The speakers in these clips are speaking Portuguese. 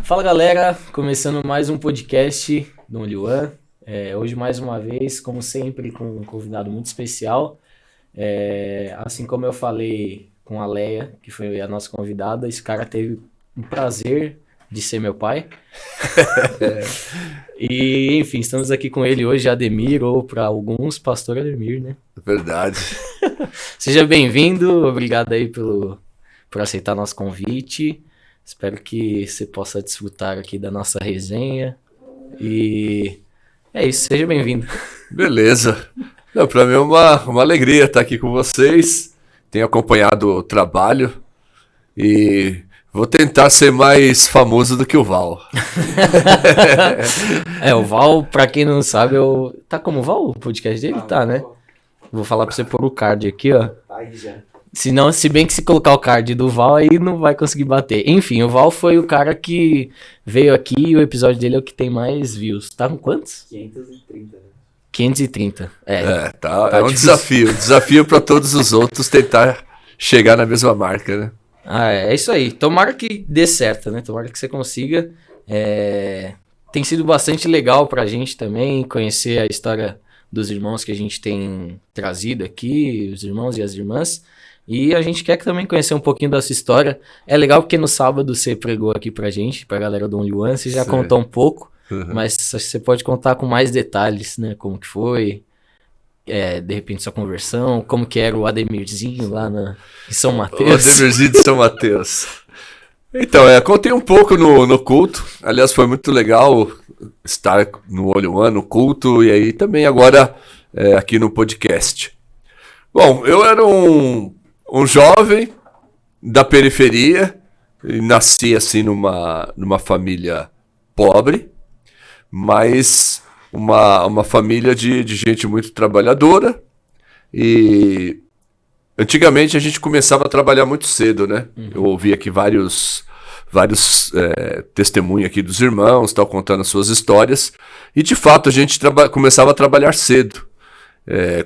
Fala galera, começando mais um podcast do Only One. Hoje mais uma vez, como sempre, com um convidado muito especial. Assim como eu falei com a Leia, que foi a nossa convidada, esse cara teve o prazer de ser meu pai. E enfim, estamos aqui com ele hoje, Ademir, ou para alguns, Pastor Ademir, né? Verdade. Seja bem-vindo, obrigado aí por aceitar nosso convite. Espero que você possa desfrutar aqui da nossa resenha. E é isso, seja bem-vindo. Beleza. Para mim é uma alegria estar aqui com vocês. Tenho acompanhado o trabalho e vou tentar ser mais famoso do que o Val. O Val, pra quem não sabe, tá como o Val o podcast dele? Tá, né? Vou falar pra você pôr o card aqui, ó. Aí já. Se bem que se colocar o card do Val, aí não vai conseguir bater. Enfim, o Val foi o cara que veio aqui e o episódio dele é o que tem mais views. Tá com quantos? 530. 530. Tá Tá um difícil. desafio para todos os outros tentar chegar na mesma marca, né? É isso aí. Tomara que dê certo, né? Tomara que você consiga. Tem sido bastante legal pra gente também conhecer a história dos irmãos que a gente tem trazido aqui, os irmãos e as irmãs. E a gente quer também conhecer um pouquinho da sua história. É legal porque no sábado você pregou aqui pra gente, pra galera do Only One. Você já contou um pouco, mas você pode contar com mais detalhes, né? Como que foi, de repente sua conversão, como que era o Ademirzinho lá em São Mateus. O Ademirzinho de São Mateus. Então, contei um pouco no culto. Aliás, foi muito legal estar no Only One, no culto, e aí também agora aqui no podcast. Bom, eu era um jovem da periferia, e nasci assim numa família pobre, mas uma família de gente muito trabalhadora. E antigamente a gente começava a trabalhar muito cedo, né? Eu ouvi aqui vários testemunhos aqui dos irmãos, tal, contando as suas histórias, e de fato a gente começava a trabalhar cedo.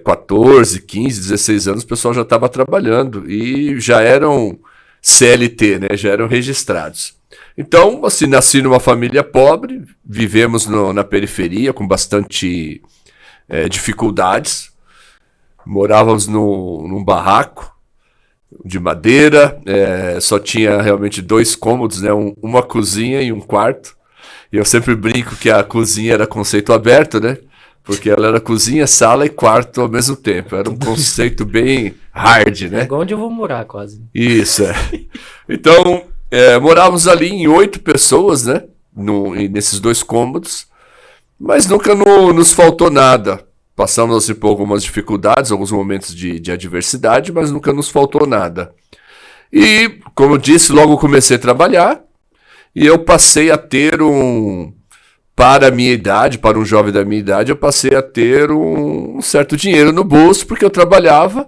14, 15, 16 anos o pessoal já estava trabalhando e já eram CLT, né? Já eram registrados. Então, assim, nasci numa família pobre, vivemos na periferia com bastante dificuldades. Morávamos num barraco de madeira, só tinha realmente 2 cômodos, né? Uma cozinha e um quarto. E eu sempre brinco que a cozinha era conceito aberto, né? Porque ela era cozinha, sala e quarto ao mesmo tempo. Era um conceito bem hard, né? É igual onde eu vou morar, quase. Isso, Então, morávamos ali em 8 pessoas, né? Nesses 2 cômodos. Mas nunca nos faltou nada. Passamos assim, por algumas dificuldades, alguns momentos de adversidade, mas nunca nos faltou nada. E, como eu disse, logo comecei a trabalhar. E eu passei a ter para a minha idade, para um jovem da minha idade, eu passei a ter um certo dinheiro no bolso, porque eu trabalhava,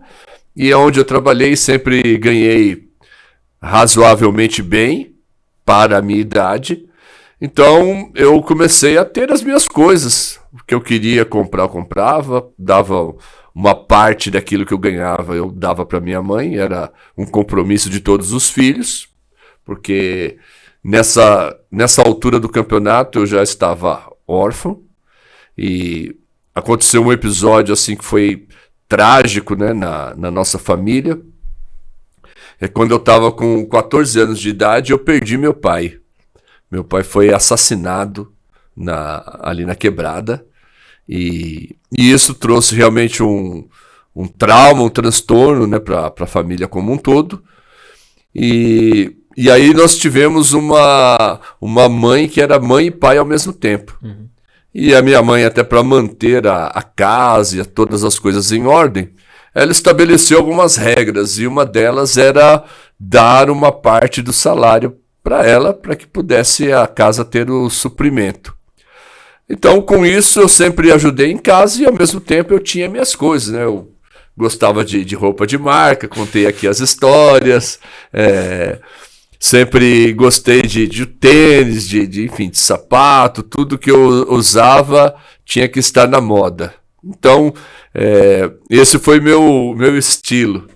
e onde eu trabalhei sempre ganhei razoavelmente bem para a minha idade. Então eu comecei a ter as minhas coisas, o que eu queria comprar, eu comprava, dava uma parte daquilo que eu ganhava, eu dava para minha mãe, era um compromisso de todos os filhos, porque Nessa altura do campeonato eu já estava órfão e aconteceu um episódio assim que foi trágico, né, na nossa família. Quando eu estava com 14 anos de idade, eu perdi meu pai. Meu pai foi assassinado ali na quebrada e isso trouxe realmente um trauma, um transtorno, né, para a família como um todo. E aí nós tivemos uma mãe que era mãe e pai ao mesmo tempo. E a minha mãe, até para manter a casa e todas as coisas em ordem, ela estabeleceu algumas regras, e uma delas era dar uma parte do salário para ela, para que pudesse a casa ter o suprimento. Então, com isso, eu sempre ajudei em casa e, ao mesmo tempo, eu tinha minhas coisas, né? Eu gostava de roupa de marca, contei aqui as histórias, sempre gostei de tênis, enfim, de sapato, tudo que eu usava tinha que estar na moda. Então, esse foi meu estilo.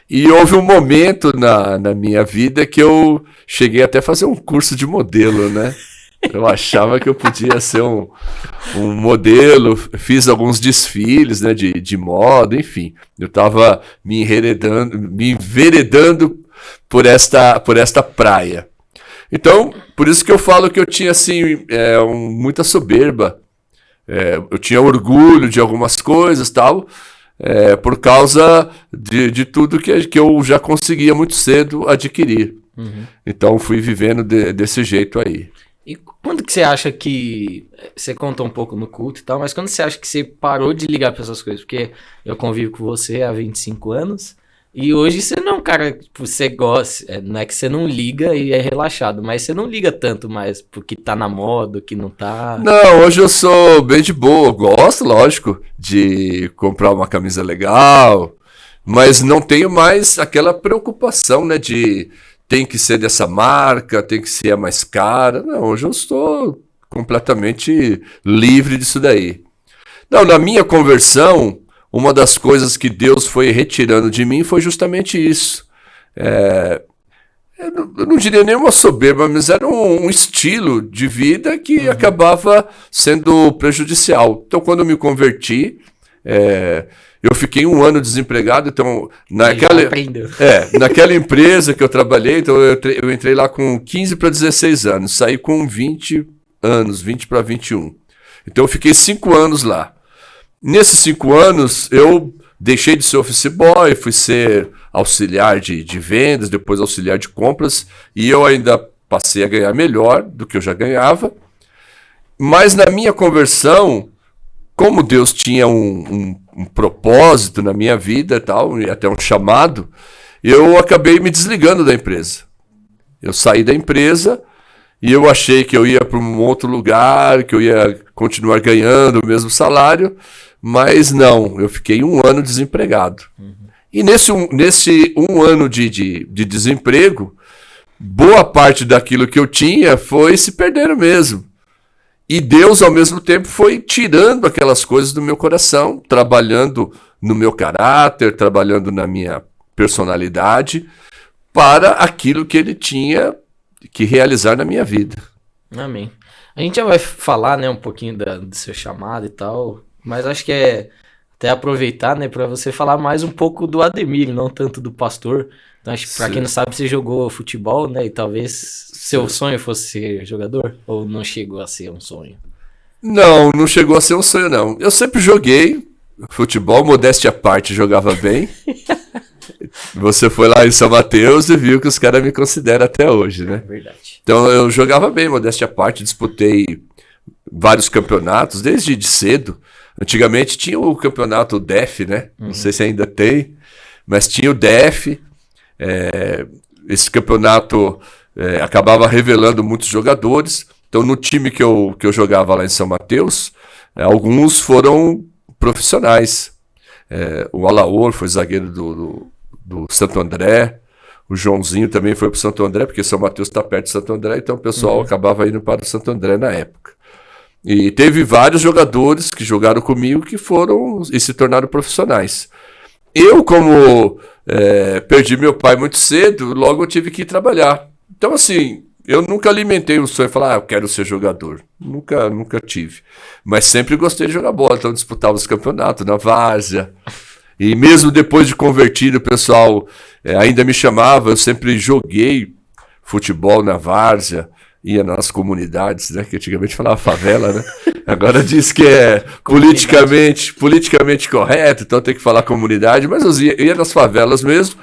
E houve um momento na minha vida que eu cheguei até a fazer um curso de modelo, né? Eu achava que eu podia ser um modelo, fiz alguns desfiles, né, de moda, enfim. Eu estava me enveredando por esta praia. Então, por isso que eu falo que eu tinha assim, muita soberba. Eu tinha orgulho de algumas coisas, tal, por causa de tudo que eu já conseguia muito cedo adquirir. Uhum. Então, fui vivendo desse jeito aí. E quando que você acha que... Você contou um pouco no culto e tal, mas quando você acha que você parou de ligar para essas coisas? Porque eu convivo com você há 25 anos e hoje você não é um cara que você gosta... Não é que você não liga e é relaxado, mas você não liga tanto mais porque tá na moda, que não tá... Não, hoje eu sou bem de boa. Gosto, lógico, de comprar uma camisa legal, mas não tenho mais aquela preocupação, né, de... Tem que ser dessa marca, tem que ser a mais cara. Não, hoje eu estou completamente livre disso daí. Não, na minha conversão, uma das coisas que Deus foi retirando de mim foi justamente isso. Eu não diria nem uma soberba, mas era um estilo de vida que acabava sendo prejudicial. Então, quando eu me converti... eu fiquei 1 ano desempregado, então naquela empresa que eu trabalhei, então eu entrei lá com 15 para 16 anos, saí com 20 anos, 20 para 21. Então eu fiquei 5 anos lá. Nesses 5 anos eu deixei de ser office boy, fui ser auxiliar de vendas, depois auxiliar de compras, e eu ainda passei a ganhar melhor do que eu já ganhava. Mas na minha conversão, como Deus tinha um propósito na minha vida e tal, e até um chamado, eu acabei me desligando da empresa. Eu saí da empresa e eu achei que eu ia para um outro lugar, que eu ia continuar ganhando o mesmo salário, mas não, eu fiquei 1 ano desempregado. E nesse um ano de desemprego, boa parte daquilo que eu tinha foi se perdendo mesmo. E Deus, ao mesmo tempo, foi tirando aquelas coisas do meu coração, trabalhando no meu caráter, trabalhando na minha personalidade, para aquilo que Ele tinha que realizar na minha vida. Amém. A gente já vai falar, né, um pouquinho do seu chamado e tal, mas acho que é até aproveitar, né, para você falar mais um pouco do Ademir, não tanto do pastor. Então, acho que para quem não sabe, você jogou futebol, né, e talvez seu sonho fosse ser jogador? Ou não chegou a ser um sonho? Não chegou a ser um sonho, não. Eu sempre joguei futebol, modéstia à parte, jogava bem. Você foi lá em São Mateus e viu que os caras me consideram até hoje, né? É verdade. Então eu jogava bem, modéstia à parte, disputei vários campeonatos, desde cedo. Antigamente tinha o campeonato DEF, né? Não sei se ainda tem, mas tinha o DEF. Esse campeonato acabava revelando muitos jogadores. Então no time que eu jogava lá em São Mateus, alguns foram profissionais. O Alaor foi zagueiro do Santo André, o Joãozinho também foi para o Santo André, porque São Mateus está perto de Santo André, então o pessoal acabava indo para o Santo André na época. E teve vários jogadores que jogaram comigo que foram e se tornaram profissionais. Eu, como perdi meu pai muito cedo, logo eu tive que ir trabalhar. Então, assim, eu nunca alimentei o sonho de falar, eu quero ser jogador. Nunca tive. Mas sempre gostei de jogar bola, então eu disputava os campeonatos na várzea. E mesmo depois de convertido, o pessoal ainda me chamava, eu sempre joguei futebol na várzea, ia nas comunidades, né, que antigamente falava favela, né? Agora diz que é politicamente correto, então tem que falar comunidade, mas eu ia nas favelas mesmo,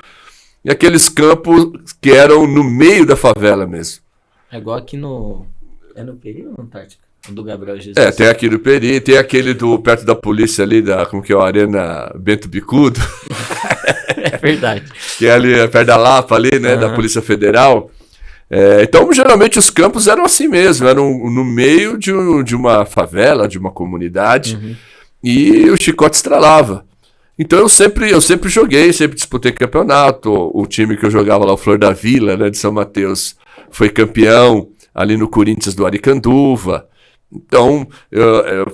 e aqueles campos que eram no meio da favela mesmo. É igual aqui no... É no Peri ou no Antártica? Do Gabriel Jesus. Tem aqui no Peri, tem aquele perto da polícia ali, como que é, a Arena Bento Bicudo. É verdade. Que é ali perto da Lapa ali, né, da Polícia Federal. Então, geralmente os campos eram assim mesmo, eram no meio de uma favela, de uma comunidade, e o chicote estralava. Então eu sempre joguei, sempre disputei campeonato. O time que eu jogava lá, o Flor da Vila, né, de São Mateus, foi campeão ali no Corinthians do Aricanduva. Então,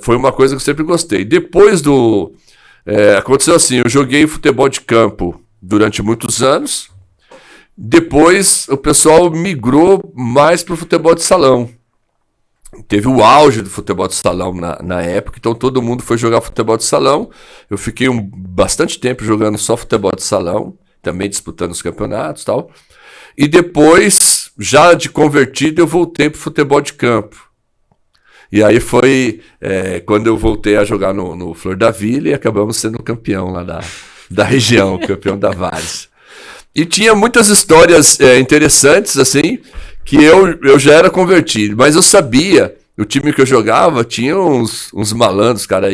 foi uma coisa que eu sempre gostei. Depois aconteceu assim, eu joguei futebol de campo durante muitos anos. Depois o pessoal migrou mais para o futebol de salão. Teve o auge do futebol de salão na época, então todo mundo foi jogar futebol de salão. Eu fiquei bastante tempo jogando só futebol de salão, também disputando os campeonatos e tal. E depois, já de convertido, eu voltei para o futebol de campo. E aí foi quando eu voltei a jogar no Flor da Vila e acabamos sendo campeão lá da região, campeão da Várzea. E tinha muitas histórias interessantes, assim, que eu já era convertido, mas eu sabia, o time que eu jogava tinha uns malandros, cara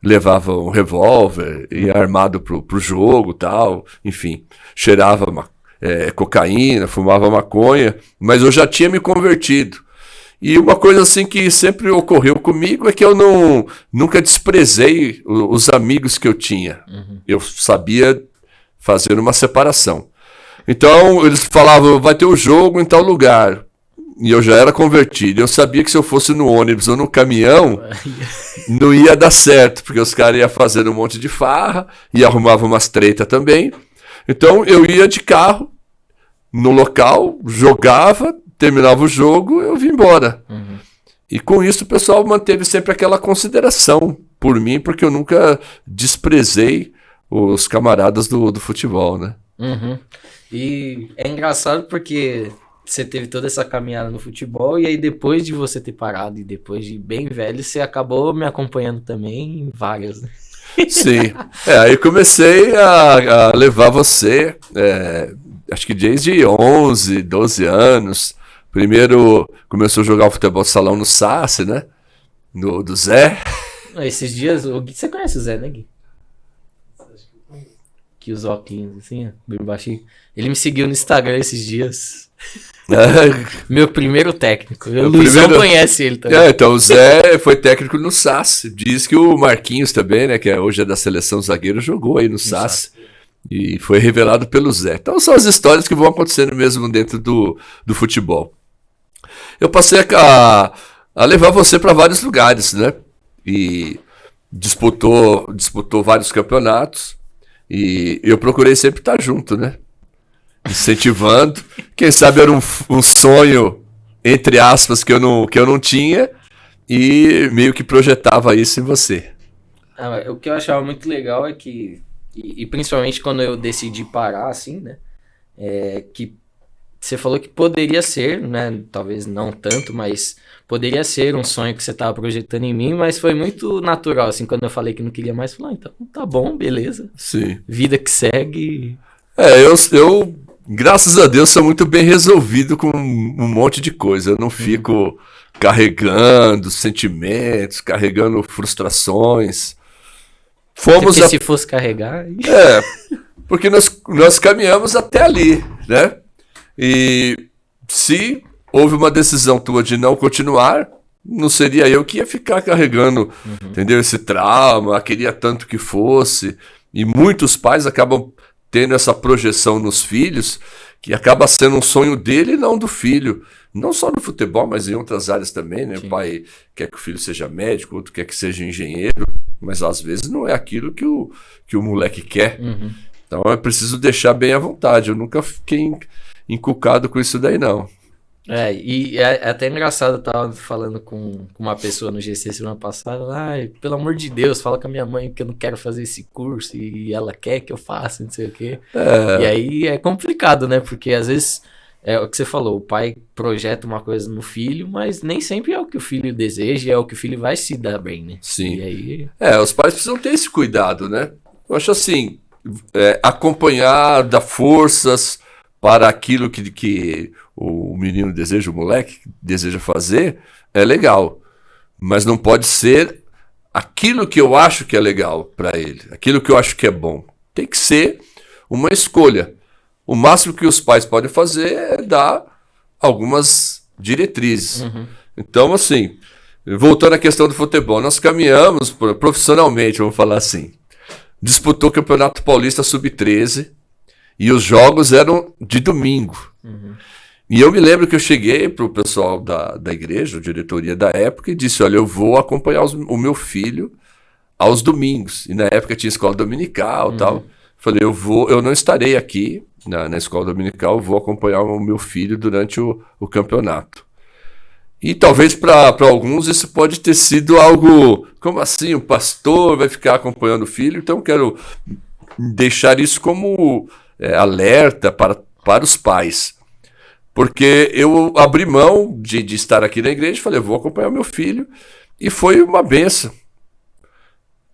levava um revólver, ia armado pro jogo e tal, enfim, cheirava cocaína, fumava maconha, mas eu já tinha me convertido. E uma coisa assim que sempre ocorreu comigo é que eu nunca desprezei os amigos que eu tinha. Uhum. Eu sabia fazer uma separação. Então, eles falavam, vai ter um jogo em tal lugar. E eu já era convertido. Eu sabia que se eu fosse no ônibus ou no caminhão, não ia dar certo, porque os caras iam fazendo um monte de farra e arrumavam umas treta também. Então, eu ia de carro no local, jogava, terminava o jogo, eu vim embora. Uhum. E com isso o pessoal manteve sempre aquela consideração por mim, porque eu nunca desprezei os camaradas do futebol, né? Uhum. E é engraçado porque você teve toda essa caminhada no futebol e aí depois de você ter parado e depois de bem velho, você acabou me acompanhando também em várias, né? Sim. Aí comecei a levar você, acho que desde 11, 12 anos. Primeiro começou a jogar o futebol de salão no Sassi, né? Do Zé. Esses dias, o Gui, você conhece o Zé, né, Gui? Que os óculos, assim, ó, bem baixinho. Ele me seguiu no Instagram esses dias. Meu primeiro técnico. O Luizão conhece ele também. Então o Zé foi técnico no Sassi. Diz que o Marquinhos também, né? Que hoje é da seleção zagueiro, jogou aí no Sassi. E foi revelado pelo Zé. Então são as histórias que vão acontecendo mesmo dentro do futebol. Eu passei a levar você para vários lugares, né? E disputou vários campeonatos. E eu procurei sempre estar junto, né? Incentivando. Quem sabe era um sonho, entre aspas, que eu não tinha. E meio que projetava isso em você. O que eu achava muito legal é que, e principalmente quando eu decidi parar, assim, né? Que você falou que poderia ser, né? Talvez não tanto, mas poderia ser um sonho que você estava projetando em mim, mas foi muito natural, assim, quando eu falei que não queria mais, eu falei, então tá bom, beleza. Sim. Vida que segue. Eu graças a Deus, sou muito bem resolvido com um monte de coisa. Eu não fico carregando sentimentos, carregando frustrações. Porque se fosse carregar... porque nós caminhamos até ali, né? E se houve uma decisão tua de não continuar, não seria eu que ia ficar carregando, entendeu? Esse trauma, queria tanto que fosse. E muitos pais acabam tendo essa projeção nos filhos, que acaba sendo um sonho dele e não do filho. Não só no futebol, mas em outras áreas também, né? Sim. O pai quer que o filho seja médico, outro quer que seja engenheiro, mas às vezes não é aquilo que o moleque quer. Então é preciso deixar bem à vontade. Eu nunca fiquei encucado com isso daí, não. E é até engraçado, eu tava falando com uma pessoa no GC semana passada, pelo amor de Deus, fala com a minha mãe que eu não quero fazer esse curso e ela quer que eu faça, não sei o quê. E aí é complicado, né? Porque às vezes, é o que você falou, o pai projeta uma coisa no filho, mas nem sempre é o que o filho deseja, é o que o filho vai se dar bem, né? Sim. E aí... os pais precisam ter esse cuidado, né? Eu acho assim, acompanhar, dar forças para aquilo que o menino deseja, o moleque deseja fazer, é legal. Mas não pode ser aquilo que eu acho que é legal para ele, aquilo que eu acho que é bom. Tem que ser uma escolha. O máximo que os pais podem fazer é dar algumas diretrizes. Então, assim, voltando à questão do futebol, nós caminhamos profissionalmente, vamos falar assim. Disputou o Campeonato Paulista Sub-13 e os jogos eram de domingo. E eu me lembro que eu cheguei para o pessoal da igreja, a diretoria da época, e disse, olha, eu vou acompanhar o meu filho aos domingos. E na época tinha escola dominical e tal. Falei, eu não estarei aqui na escola dominical, vou acompanhar o meu filho durante o campeonato. E talvez para alguns isso pode ter sido algo, como assim, o pastor vai ficar acompanhando o filho? Então quero deixar isso como alerta para os pais. Porque eu abri mão de estar aqui na igreja, falei, eu vou acompanhar meu filho, e foi uma benção.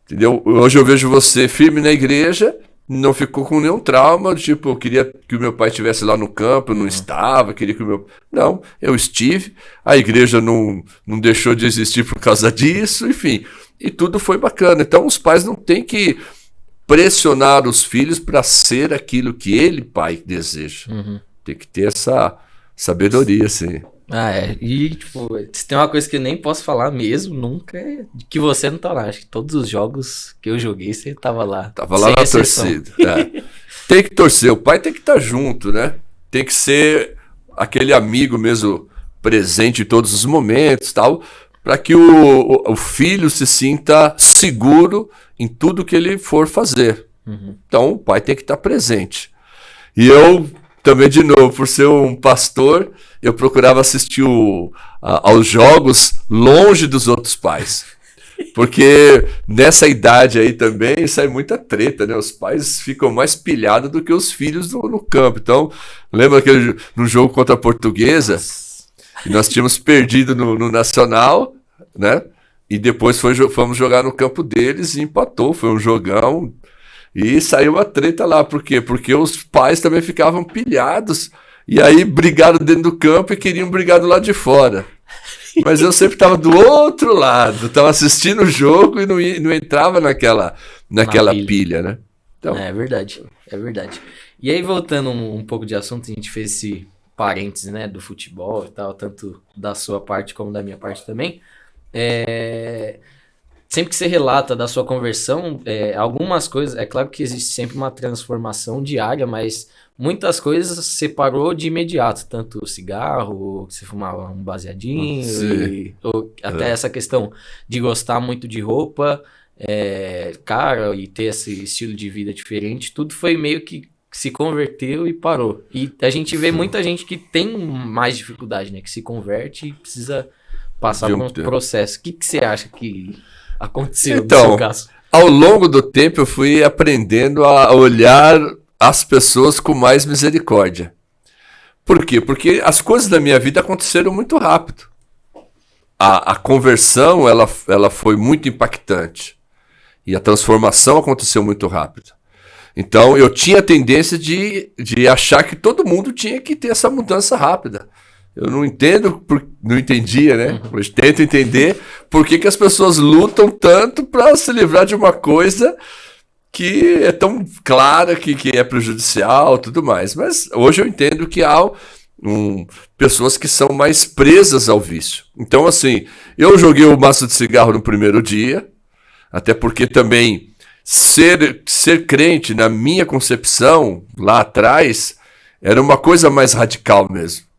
Entendeu? Hoje eu vejo você firme na igreja, não ficou com nenhum trauma, tipo, eu queria que o meu pai estivesse lá no campo, eu não estava, queria que o meu... Não, eu estive, a igreja não deixou de existir por causa disso, enfim, e tudo foi bacana. Então os pais não têm que pressionar os filhos para ser aquilo que ele, pai, deseja. Tem que ter essa sabedoria, assim. E, tipo, se tem uma coisa que eu nem posso falar mesmo, nunca, é que você não tá lá. Acho que todos os jogos que eu joguei, você tava lá. Tava lá na torcida. Tem que torcer, o pai tem que estar junto, né? Tem que ser aquele amigo mesmo, presente em todos os momentos, tal, para que o filho se sinta seguro em tudo que ele for fazer. Então, o pai tem que estar presente. E eu... Também, de novo, por ser um pastor, eu procurava assistir aos jogos longe dos outros pais. Porque nessa idade aí também sai muita treta, né? Os pais ficam mais pilhados do que os filhos no campo. Então, lembra no jogo contra a Portuguesa, nós tínhamos perdido no Nacional, né? E depois fomos jogar no campo deles e empatou. Foi um jogão. E saiu uma treta lá, por quê? Porque os pais também ficavam pilhados, e aí brigaram dentro do campo e queriam brigar do lado de fora. Mas eu sempre estava do outro lado, estava assistindo o jogo e não entrava naquela pilha, né? Então... É verdade. E aí, voltando um pouco de assunto, a gente fez esse parênteses, né, do futebol e tal, tanto da sua parte como da minha parte também. Sempre que você relata da sua conversão, algumas coisas, é claro que existe sempre uma transformação diária, mas muitas coisas você parou de imediato, tanto o cigarro, você fumava um baseadinho, ou até essa questão de gostar muito de roupa, cara, e ter esse estilo de vida diferente, tudo foi meio que se converteu e parou. E a gente vê muita gente que tem mais dificuldade, né, que se converte e precisa passar por um processo. O que você acha que... aconteceu no seu caso? Ao longo do tempo eu fui aprendendo a olhar as pessoas com mais misericórdia. Por quê? Porque as coisas da minha vida aconteceram muito rápido. A conversão ela foi muito impactante. E a transformação aconteceu muito rápido. Então eu tinha a tendência de achar que todo mundo tinha que ter essa mudança rápida. Eu não entendia, né? Hoje tento entender por que as pessoas lutam tanto para se livrar de uma coisa que é tão clara, que é prejudicial e tudo mais. Mas hoje eu entendo que há pessoas que são mais presas ao vício. Então, assim, eu joguei o maço de cigarro no primeiro dia, até porque também ser crente, na minha concepção, lá atrás, era uma coisa mais radical mesmo.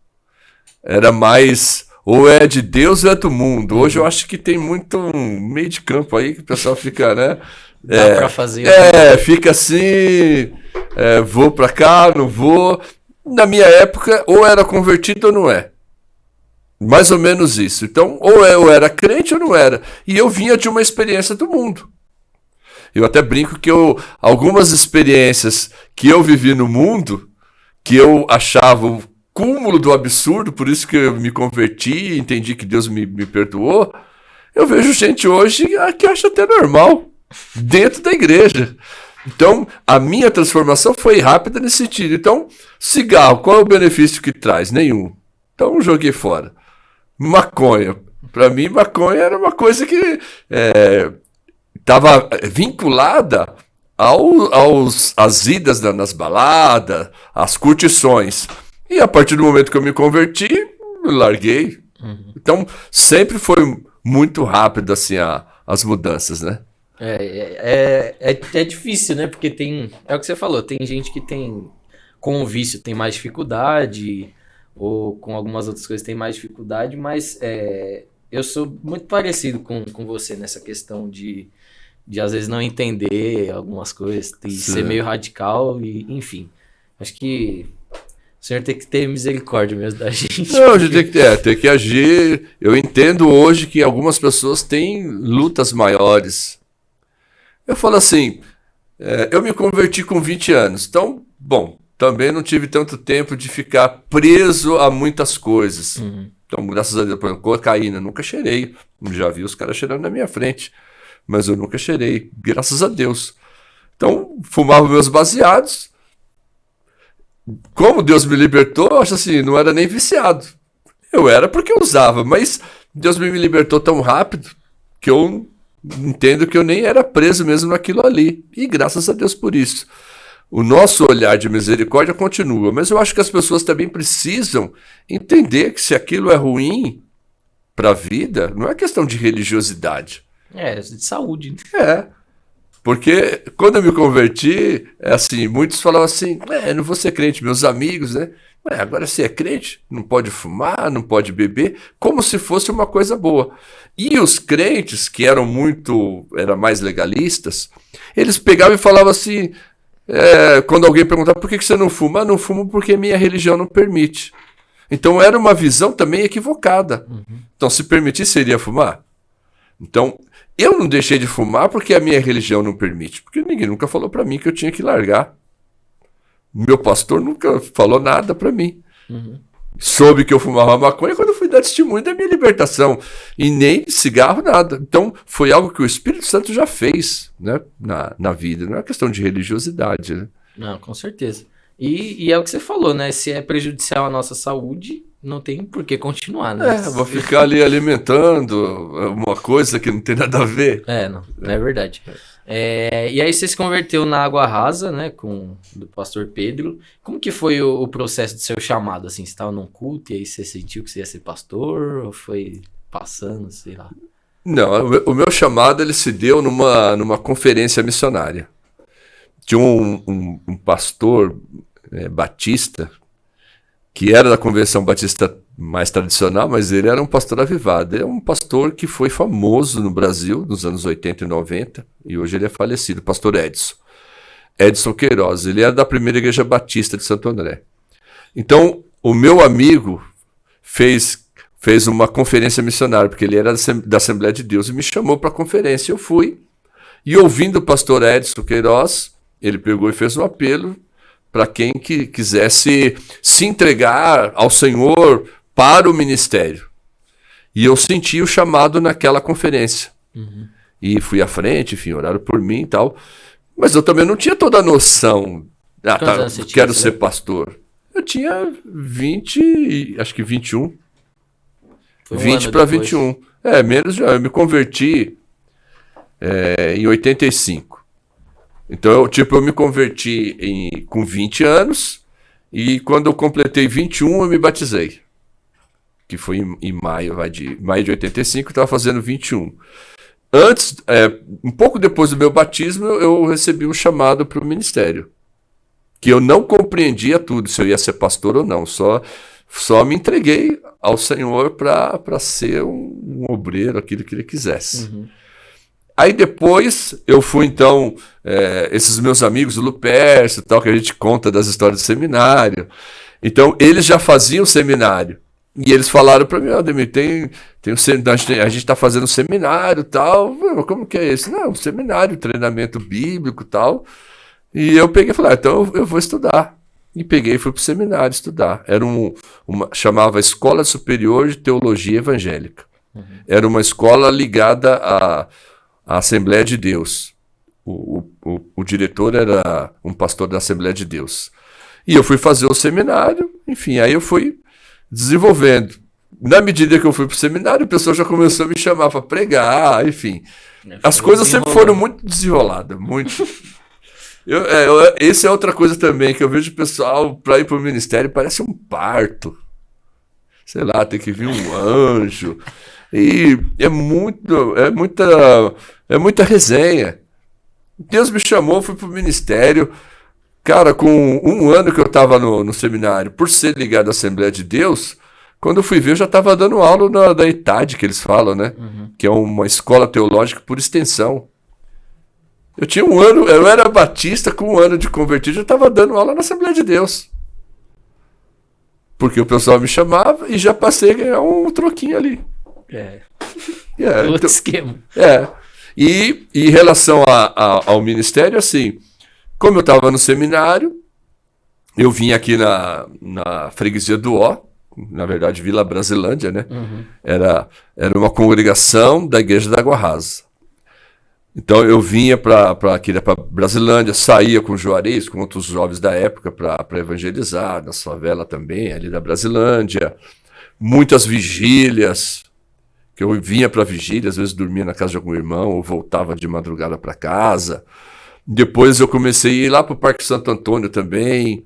Era mais, ou é de Deus ou é do mundo. Hoje eu acho que tem muito meio de campo aí que o pessoal fica, né? Dá pra fazer. Fica assim, vou pra cá, não vou. Na minha época, ou era convertido ou não é. Mais ou menos isso. Então, ou eu era crente ou não era. E eu vinha de uma experiência do mundo. Eu até brinco que algumas experiências que eu vivi no mundo, que eu achava o cúmulo do absurdo, por isso que eu me converti e entendi que Deus me perdoou, eu vejo gente hoje que acha até normal, dentro da igreja. Então, a minha transformação foi rápida nesse sentido. Então, cigarro, qual é o benefício que traz? Nenhum. Então, joguei fora. Maconha. Para mim, maconha era uma coisa que estava vinculada às idas nas baladas, às curtições. E a partir do momento que eu me converti, eu larguei. Então, sempre foi muito rápido assim, as mudanças, né? É difícil, né? Porque é o que você falou, tem gente que com o vício tem mais dificuldade, ou com algumas outras coisas tem mais dificuldade, mas eu sou muito parecido com você nessa questão de de às vezes não entender algumas coisas, e ser meio radical, e enfim. Acho que o senhor tem que ter misericórdia mesmo da gente. Não, a gente tem que agir. Eu entendo hoje que algumas pessoas têm lutas maiores. Eu falo assim, eu me converti com 20 anos, então, bom, também não tive tanto tempo de ficar preso a muitas coisas. Então, graças a Deus, por exemplo, cocaína, nunca cheirei. Já vi os caras cheirando na minha frente, mas eu nunca cheirei, graças a Deus. Então, fumava meus baseados. Como Deus me libertou, eu acho assim, não era nem viciado. Eu era porque eu usava, mas Deus me libertou tão rápido que eu entendo que eu nem era preso mesmo naquilo ali. E graças a Deus por isso. O nosso olhar de misericórdia continua, mas eu acho que as pessoas também precisam entender que se aquilo é ruim para a vida, não é questão de religiosidade. É, de saúde. É. Porque quando eu me converti, assim, muitos falavam assim, eu não vou ser crente, meus amigos, né? Agora você é crente, não pode fumar, não pode beber, como se fosse uma coisa boa. E os crentes, que eram mais legalistas, eles pegavam e falavam assim, quando alguém perguntava por que você não fuma? Não fumo porque minha religião não permite. Então era uma visão também equivocada. Então se permitisse, seria fumar? Então, eu não deixei de fumar porque a minha religião não permite. Porque ninguém nunca falou para mim que eu tinha que largar. Meu pastor nunca falou nada para mim. Soube que eu fumava maconha quando eu fui dar testemunho da minha libertação. E nem cigarro, nada. Então, foi algo que o Espírito Santo já fez, né, na vida. Não é questão de religiosidade, né? Não, com certeza. E é o que você falou, né? Se é prejudicial à nossa saúde, não tem por que continuar, né? Vou ficar ali alimentando uma coisa que não tem nada a ver. Não é verdade. E aí você se converteu na Água Rasa, né? Do pastor Pedro. Como que foi o processo do seu chamado? Assim, você estava num culto e aí você sentiu que você ia ser pastor? Ou foi passando, sei lá? Não, o meu chamado ele se deu numa conferência missionária. Tinha um pastor batista, que era da convenção batista mais tradicional, mas ele era um pastor avivado. Ele é um pastor que foi famoso no Brasil nos anos 80 e 90, e hoje ele é falecido, o pastor Edson Queiroz. Ele era da primeira igreja batista de Santo André. Então, o meu amigo fez uma conferência missionária, porque ele era da Assembleia de Deus, e me chamou para a conferência. Eu fui, e ouvindo o pastor Edson Queiroz, ele pegou e fez um apelo para quem que quisesse se entregar ao Senhor para o ministério. E eu senti o chamado naquela conferência. E fui à frente, enfim, oraram por mim e tal. Mas eu também não tinha toda a noção. Quero ser pastor. Eu tinha 20, acho que 21. 20 para 21. Menos já. Eu me converti em 85. Então, eu me converti com 20 anos e quando eu completei 21, eu me batizei. Que foi em maio de 85, eu estava fazendo 21. Antes, um pouco depois do meu batismo, eu recebi um chamado para o ministério. Que eu não compreendia tudo, se eu ia ser pastor ou não. Só me entreguei ao Senhor para ser um obreiro, aquilo que ele quisesse. Aí depois eu fui então, esses meus amigos, o Lupercio e tal, que a gente conta das histórias do seminário. Então eles já faziam seminário. E eles falaram para mim, Ademir, a gente está fazendo seminário e tal. Como que é isso? Não, seminário, treinamento bíblico e tal. E eu peguei e falei, então eu vou estudar. E peguei e fui para o seminário estudar. Era chamava Escola Superior de Teologia Evangélica. Era uma escola ligada à Assembleia de Deus. O diretor era um pastor da Assembleia de Deus. E eu fui fazer o seminário, enfim, aí eu fui desenvolvendo. Na medida que eu fui para o seminário, o pessoal já começou a me chamar para pregar, enfim. As coisas sempre foram muito desenroladas, muito. Essa é outra coisa também, que eu vejo o pessoal, para ir para o ministério, parece um parto. Sei lá, tem que vir um anjo. E é muita resenha. Deus me chamou, fui pro ministério. Cara, com um ano que eu estava no seminário, por ser ligado à Assembleia de Deus, quando eu fui ver, eu já estava dando aula da ETAD, que eles falam, né? Que é uma escola teológica por extensão. Eu tinha 1 ano, eu era batista, com 1 ano de convertido, eu estava dando aula na Assembleia de Deus. Porque o pessoal me chamava e já passei a ganhar um troquinho ali. Outro esquema. E em relação ao ministério, assim, como eu estava no seminário, eu vim aqui na freguesia do Ó, na verdade Vila Brasilândia, né? Uhum. Era uma congregação da Igreja da Água Rasa. Então eu vinha para Brasilândia, saía com o Juarez, com outros jovens da época para evangelizar, na favela também, ali da Brasilândia. Muitas vigílias, que eu vinha para vigília, às vezes dormia na casa de algum irmão, ou voltava de madrugada para casa. Depois eu comecei a ir lá para o Parque Santo Antônio também,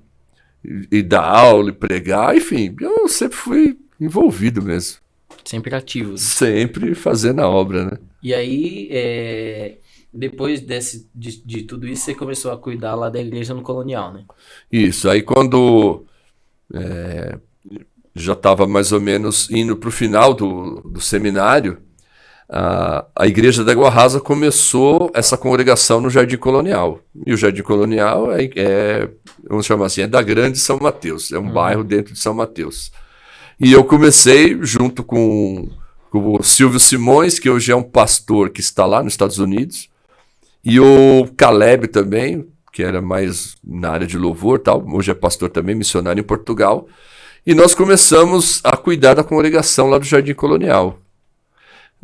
e dar aula, e pregar, enfim, eu sempre fui envolvido mesmo. Sempre ativo. Né? Sempre fazendo a obra, né? E aí, depois de tudo isso, você começou a cuidar lá da igreja no Colonial, né? Isso, aí quando já estava mais ou menos indo para o final do seminário, a Igreja da Água Rasa começou essa congregação no Jardim Colonial. E o Jardim Colonial vamos chamar assim, é da Grande São Mateus, é um bairro dentro de São Mateus. E eu comecei junto com o Silvio Simões, que hoje é um pastor que está lá nos Estados Unidos, e o Caleb também, que era mais na área de louvor, tal, hoje é pastor também, missionário em Portugal, e nós começamos a cuidar da congregação lá do Jardim Colonial.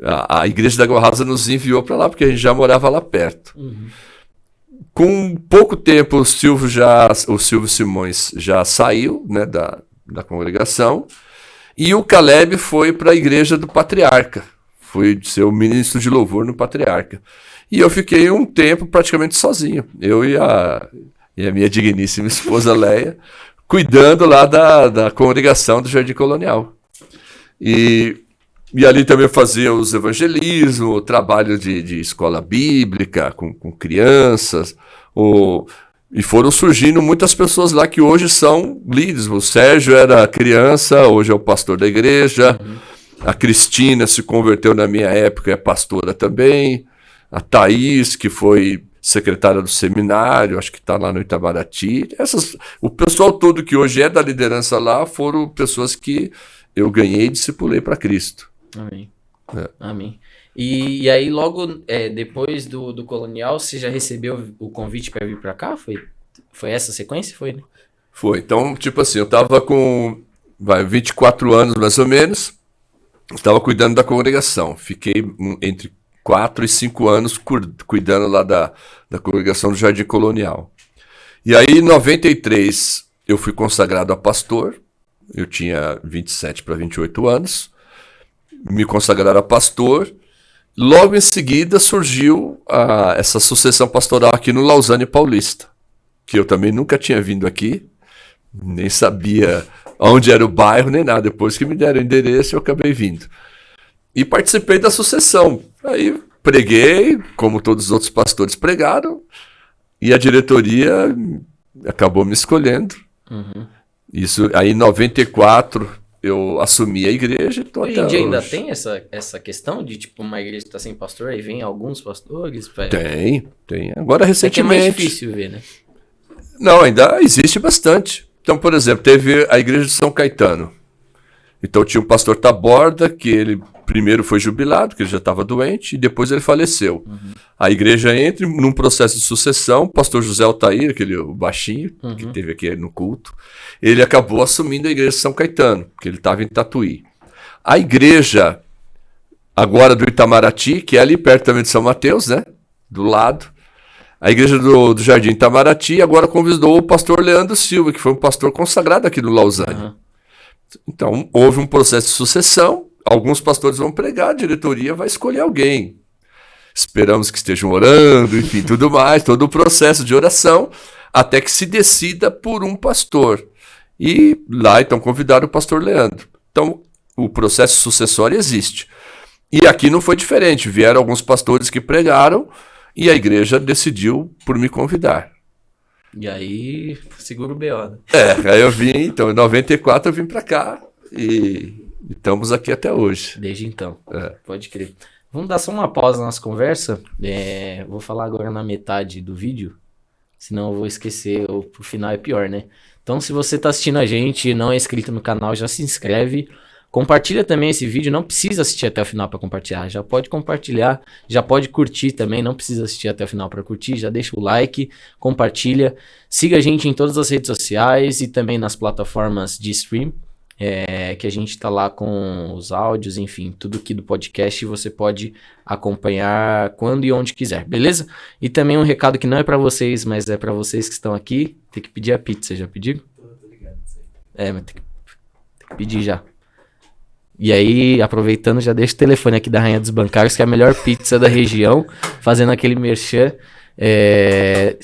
A Igreja da Água Rasa nos enviou para lá, porque a gente já morava lá perto. Uhum. Com pouco tempo, o Silvio Simões já saiu, né, da congregação, e o Caleb foi para a igreja do Patriarca, foi ser o ministro de louvor no Patriarca. E eu fiquei um tempo praticamente sozinho, eu e a minha digníssima esposa Leia, cuidando lá da congregação do Jardim Colonial. E ali também eu fazia os evangelismos, trabalho de escola bíblica com crianças, e foram surgindo muitas pessoas lá que hoje são líderes. O Sérgio era criança, hoje é o pastor da igreja. Uhum. A Cristina se converteu na minha época, é pastora também. A Thaís, que foi secretária do seminário, acho que está lá no Itamaraty. O pessoal todo que hoje é da liderança lá foram pessoas que eu ganhei e discipulei para Cristo. Amém. Amém. E aí, logo depois do Colonial, você já recebeu o convite para vir para cá? Foi essa sequência? Foi, né? Foi. Então, tipo assim, eu estava com 24 anos mais ou menos, estava cuidando da congregação. Fiquei entre 4 e 5 anos cuidando lá da congregação do Jardim Colonial. E aí, em 93, eu fui consagrado a pastor. Eu tinha 27 para 28 anos. Me consagraram a pastor. Logo em seguida surgiu essa sucessão pastoral aqui no Lausanne Paulista, que eu também nunca tinha vindo aqui, nem sabia onde era o bairro, nem nada. Depois que me deram o endereço, eu acabei vindo. E participei da sucessão. Aí preguei, como todos os outros pastores pregaram, e a diretoria acabou me escolhendo. Uhum. Isso aí em 94... eu assumi a igreja. Hoje em dia ainda tem essa questão de, tipo, uma igreja que está sem pastor, aí vem alguns pastores? Tem. Agora, recentemente... É mais difícil ver, né? Não, ainda existe bastante. Então, por exemplo, teve a igreja de São Caetano. Então, tinha o pastor Taborda, que ele primeiro foi jubilado, que ele já estava doente, e depois ele faleceu. Uhum. A igreja entra num processo de sucessão. O pastor José Altair, o baixinho, que teve aqui no culto, ele acabou assumindo a igreja de São Caetano, porque ele estava em Tatuí. A igreja, agora do Itamaraty, que é ali perto também de São Mateus, né? Do lado. A igreja do Jardim Itamaraty agora convidou o pastor Leandro Silva, que foi um pastor consagrado aqui no Lausanne. Uhum. Então, houve um processo de sucessão. Alguns pastores vão pregar, a diretoria vai escolher alguém. Esperamos que estejam orando, enfim, tudo mais, todo o processo de oração, até que se decida por um pastor. E lá, então, convidaram o pastor Leandro. Então, o processo sucessório existe. E aqui não foi diferente. Vieram alguns pastores que pregaram e a igreja decidiu por me convidar. E aí, segura o B.O., né? Aí eu vim, então, em 94 eu vim para cá e estamos aqui até hoje. Desde então, pode crer. Vamos dar só uma pausa na nossa conversa. Vou falar agora na metade do vídeo, senão eu vou esquecer, o final é pior, né? Então, se você tá assistindo a gente e não é inscrito no canal, já se inscreve. Compartilha também esse vídeo, não precisa assistir até o final para compartilhar, já pode compartilhar, já pode curtir também, não precisa assistir até o final para curtir, já deixa o like, compartilha, siga a gente em todas as redes sociais e também nas plataformas de stream, que a gente tá lá com os áudios, enfim, tudo aqui do podcast você pode acompanhar quando e onde quiser, beleza? E também um recado que não é para vocês, mas é para vocês que estão aqui, tem que pedir a pizza, já pediram? Tô ligado nisso aí. Mas tem que pedir já. E aí, aproveitando, já deixa o telefone aqui da Rainha dos Bancários, que é a melhor pizza da região, fazendo aquele merchan.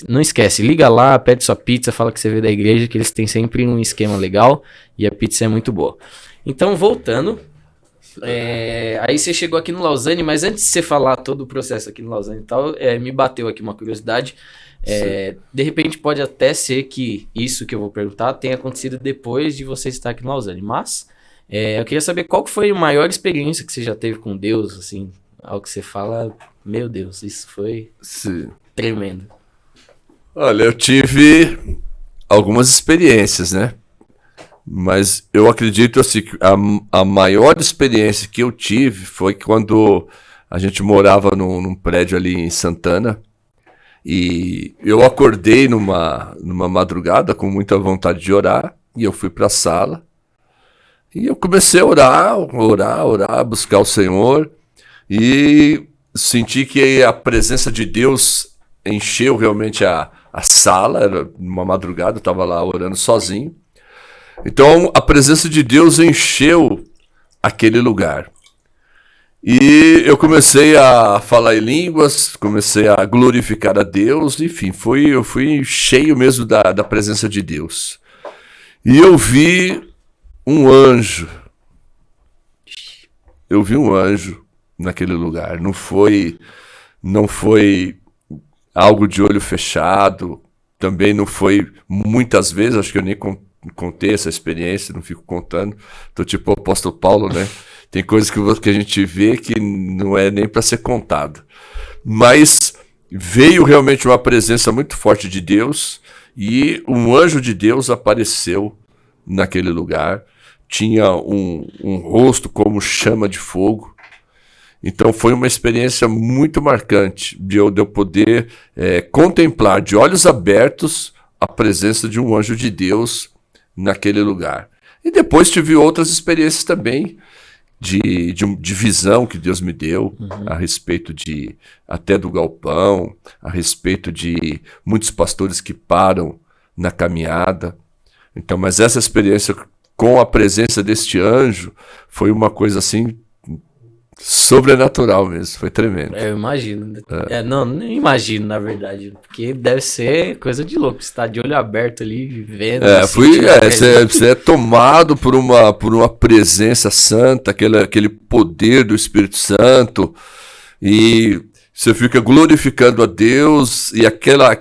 Não esquece, liga lá, pede sua pizza, fala que você veio da igreja, que eles têm sempre um esquema legal e a pizza é muito boa. Então, voltando, aí você chegou aqui no Lausanne, mas antes de você falar todo o processo aqui no Lausanne e tal, me bateu aqui uma curiosidade. De repente pode até ser que isso que eu vou perguntar tenha acontecido depois de você estar aqui no Lausanne, mas... eu queria saber qual que foi a maior experiência que você já teve com Deus, assim, algo que você fala, meu Deus, isso foi tremendo. Olha, eu tive algumas experiências, né? Mas eu acredito assim, que a maior experiência que eu tive foi quando a gente morava num prédio ali em Santana e eu acordei numa madrugada com muita vontade de orar e eu fui para a sala. E eu comecei a orar, buscar o Senhor e senti que a presença de Deus encheu realmente a sala, era uma madrugada, eu estava lá orando sozinho. Então a presença de Deus encheu aquele lugar. E eu comecei a falar em línguas, comecei a glorificar a Deus, enfim, eu fui cheio mesmo da presença de Deus. E eu vi um anjo. Eu vi um anjo naquele lugar. Não foi algo de olho fechado. Também não foi muitas vezes. Acho que eu nem contei essa experiência. Não fico contando. Tô tipo o apóstolo Paulo, né? Tem coisas que a gente vê que não é nem para ser contado. Mas veio realmente uma presença muito forte de Deus. E um anjo de Deus apareceu naquele lugar. Tinha um rosto como chama de fogo. Então foi uma experiência muito marcante de eu poder contemplar de olhos abertos a presença de um anjo de Deus naquele lugar. E depois tive outras experiências também de visão que Deus me deu a respeito até do galpão, a respeito de muitos pastores que param na caminhada. Então, mas essa experiência com a presença deste anjo, foi uma coisa assim, sobrenatural mesmo, foi tremendo. Eu imagino. Não imagino, na verdade, porque deve ser coisa de louco, você tá de olho aberto ali, vendo. Você é tomado por uma presença santa, aquele poder do Espírito Santo, e você fica glorificando a Deus, e aquela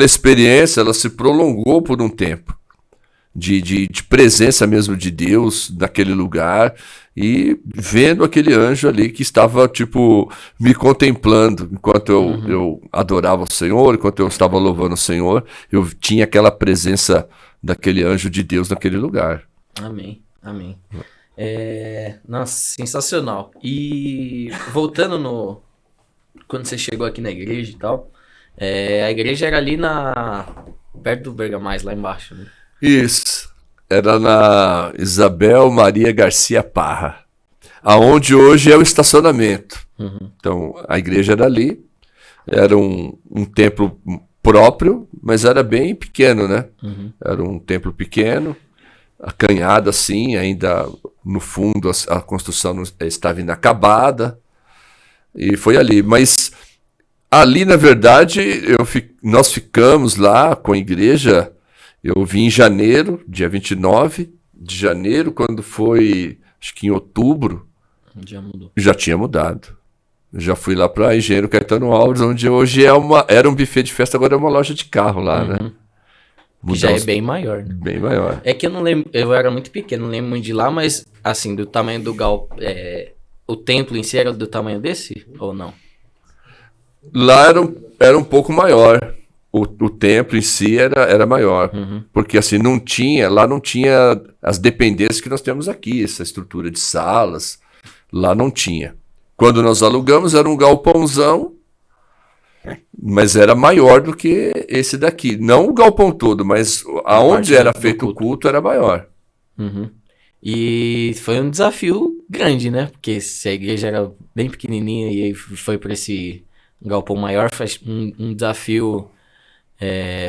experiência, ela se prolongou por um tempo. De presença mesmo de Deus naquele lugar e vendo aquele anjo ali que estava tipo me contemplando enquanto eu adorava o Senhor, enquanto eu estava louvando o Senhor, eu tinha aquela presença daquele anjo de Deus naquele lugar. Amém. Nossa, sensacional. E voltando quando você chegou aqui na igreja e tal, a igreja era ali perto do Bergamais, lá embaixo, né? Isso, era na Isabel Maria Garcia Parra, aonde hoje é o estacionamento. Então, a igreja era ali, era um templo próprio, mas era bem pequeno, né? Era um templo pequeno, acanhado assim, ainda no fundo a construção não estava inacabada, e foi ali. Mas ali, na verdade, nós ficamos lá com a igreja. Eu vim em janeiro, dia 29 de janeiro, quando foi, acho que em outubro, já tinha mudado. Eu já fui lá para Engenheiro Caetano Alves, onde hoje era um buffet de festa, agora é uma loja de carro lá, né? Que já é bem maior, né? Bem maior. É que eu não lembro, eu era muito pequeno, não lembro muito de lá, mas assim, do tamanho do galpão, o templo em si era do tamanho desse ou não? Lá era um pouco maior. O templo em si era maior. Porque assim, lá não tinha as dependências que nós temos aqui, essa estrutura de salas. Lá não tinha. Quando nós alugamos, era um galpãozão, mas era maior do que esse daqui. Não o galpão todo, mas aonde era feito o culto era maior. E foi um desafio grande, né? Porque se a igreja era bem pequenininha e aí foi para esse galpão maior, faz um desafio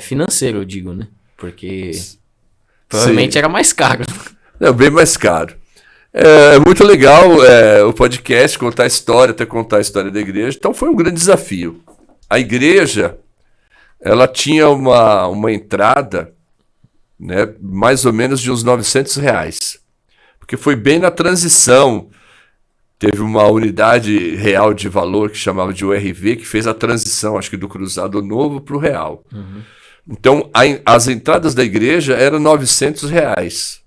financeiro, eu digo, né? Porque provavelmente era mais caro. É bem mais caro. É muito legal o podcast, contar a história da igreja. Então foi um grande desafio. A igreja, ela tinha uma entrada, né, mais ou menos de uns R$900. Porque foi bem na transição. Teve uma unidade real de valor que chamava de URV, que fez a transição, acho que do cruzado novo para o real. Então, as entradas da igreja eram R$900.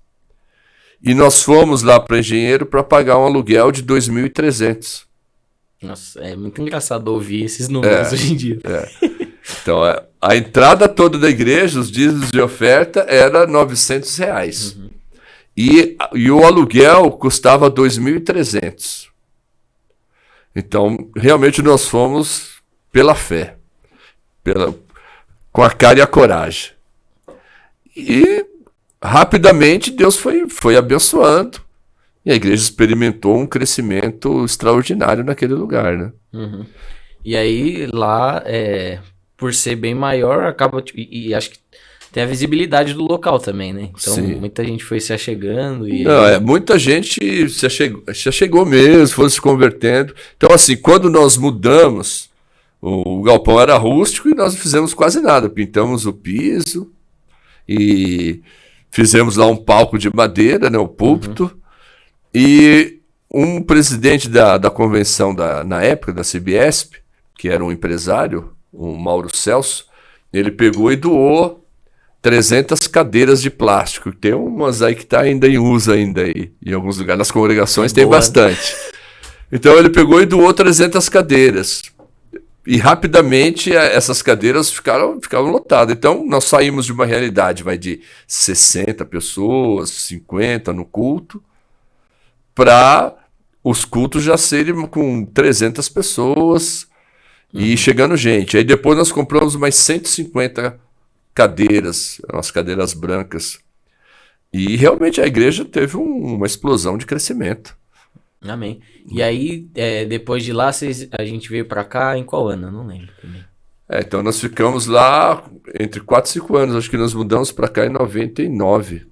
E nós fomos lá para Engenheiro para pagar um aluguel de 2.300. Nossa, é muito engraçado ouvir esses números hoje em dia. Então, a entrada toda da igreja, os dízimos de oferta, era R$900. E o aluguel custava 2.300. Então, realmente nós fomos pela fé, com a cara e a coragem. E rapidamente Deus foi abençoando. E a igreja experimentou um crescimento extraordinário naquele lugar, né? E aí lá, por ser bem maior, acaba... E acho que tem a visibilidade do local também, né? Então, Sim. Muita gente foi se achegando. E Não, muita gente se achegou mesmo, foi se convertendo. Então, assim, quando nós mudamos, o galpão era rústico e nós não fizemos quase nada. Pintamos o piso e fizemos lá um palco de madeira, né, o púlpito. E um presidente da convenção na época, da CBESP, que era um empresário, o Mauro Celso, ele pegou e doou 300 cadeiras de plástico. Tem umas aí que está ainda em uso ainda aí. Em alguns lugares, nas congregações tem bastante. Então ele pegou e doou 300 cadeiras. E rapidamente essas cadeiras ficaram lotadas. Então nós saímos de uma realidade de 60 pessoas, 50 no culto, para os cultos já serem com 300 pessoas e chegando gente. Aí depois nós compramos mais 150 cadeiras, umas cadeiras brancas. E realmente a igreja teve uma explosão de crescimento. Amém. E aí, depois de lá, a gente veio pra cá em qual ano? Eu não lembro também. Então nós ficamos lá entre 4 e 5 anos. Acho que nós mudamos para cá em 99.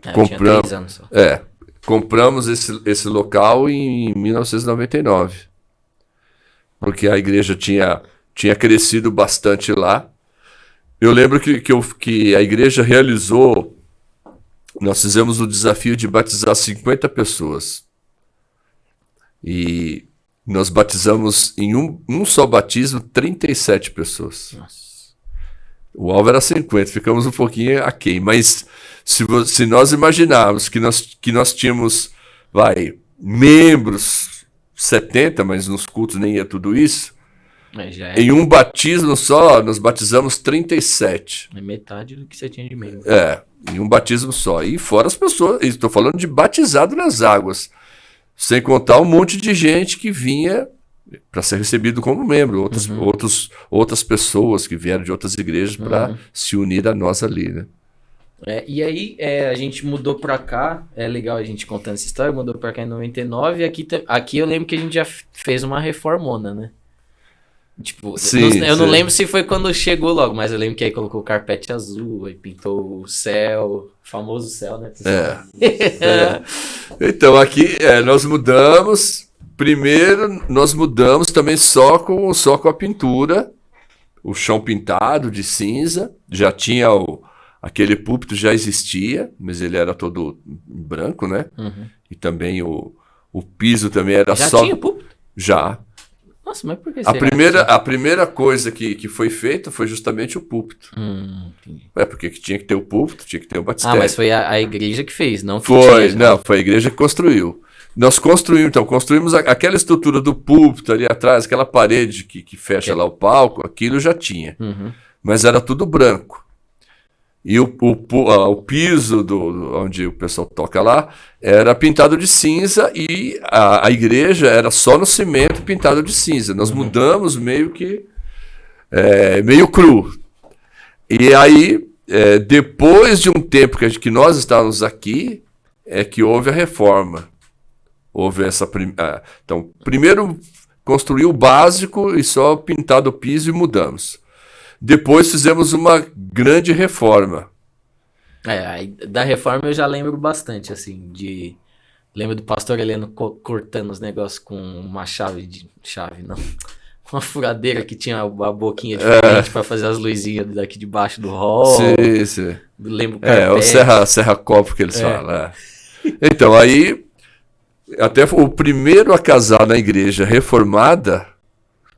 Eu tinha 3 anos só. Compramos esse local em 1999. Porque a igreja tinha crescido bastante lá. Eu lembro que a igreja realizou, nós fizemos o desafio de batizar 50 pessoas. E nós batizamos em um só batismo 37 pessoas. Nossa. O alvo era 50, ficamos um pouquinho aquém. Mas se nós imaginarmos que nós tínhamos, membros 70, mas nos cultos nem ia tudo isso, em um batismo só, nós batizamos 37. É metade do que você tinha de membro. Em um batismo só. E fora as pessoas, estou falando de batizado nas águas. Sem contar um monte de gente que vinha para ser recebido como membro. Outras pessoas que vieram de outras igrejas para se unir a nós ali, né? E aí a gente mudou pra cá, é legal a gente contando essa história, mudou pra cá em 99 e aqui eu lembro que a gente já fez uma reformona, né? Tipo, eu não lembro se foi quando chegou logo, mas eu lembro que aí colocou o carpete azul, aí pintou o céu, o famoso céu, né? Então aqui nós mudamos. Primeiro nós mudamos também só com a pintura, o chão pintado de cinza, já tinha aquele púlpito já existia, mas ele era todo branco, né? E também o piso também era já só... Já tinha púlpito? Já. Nossa, mas por que a primeira coisa que foi feita foi justamente o púlpito. Entendi. Porque tinha que ter o púlpito, tinha que ter o batistério. Mas foi a igreja que fez, não que foi tinha, a igreja que construiu. Nós construímos aquela estrutura do púlpito ali atrás, aquela parede que fecha lá o palco, aquilo já tinha. Mas era tudo branco. E o piso onde o pessoal toca lá era pintado de cinza e a igreja era só no cimento pintado de cinza. Nós mudamos meio cru. E aí, depois de um tempo que nós estávamos aqui, é que houve a reforma. Houve essa... Então, primeiro construiu o básico e só pintado o piso e mudamos. Depois fizemos uma grande reforma. Da reforma eu já lembro bastante, assim, lembro do pastor Heleno cortando os negócios com uma uma furadeira que tinha a boquinha diferente para fazer as luzinhas daqui debaixo do hall. Sim. Lembro o carpete. O serra-copo que eles falam. Então, aí, até o primeiro a casar na igreja reformada,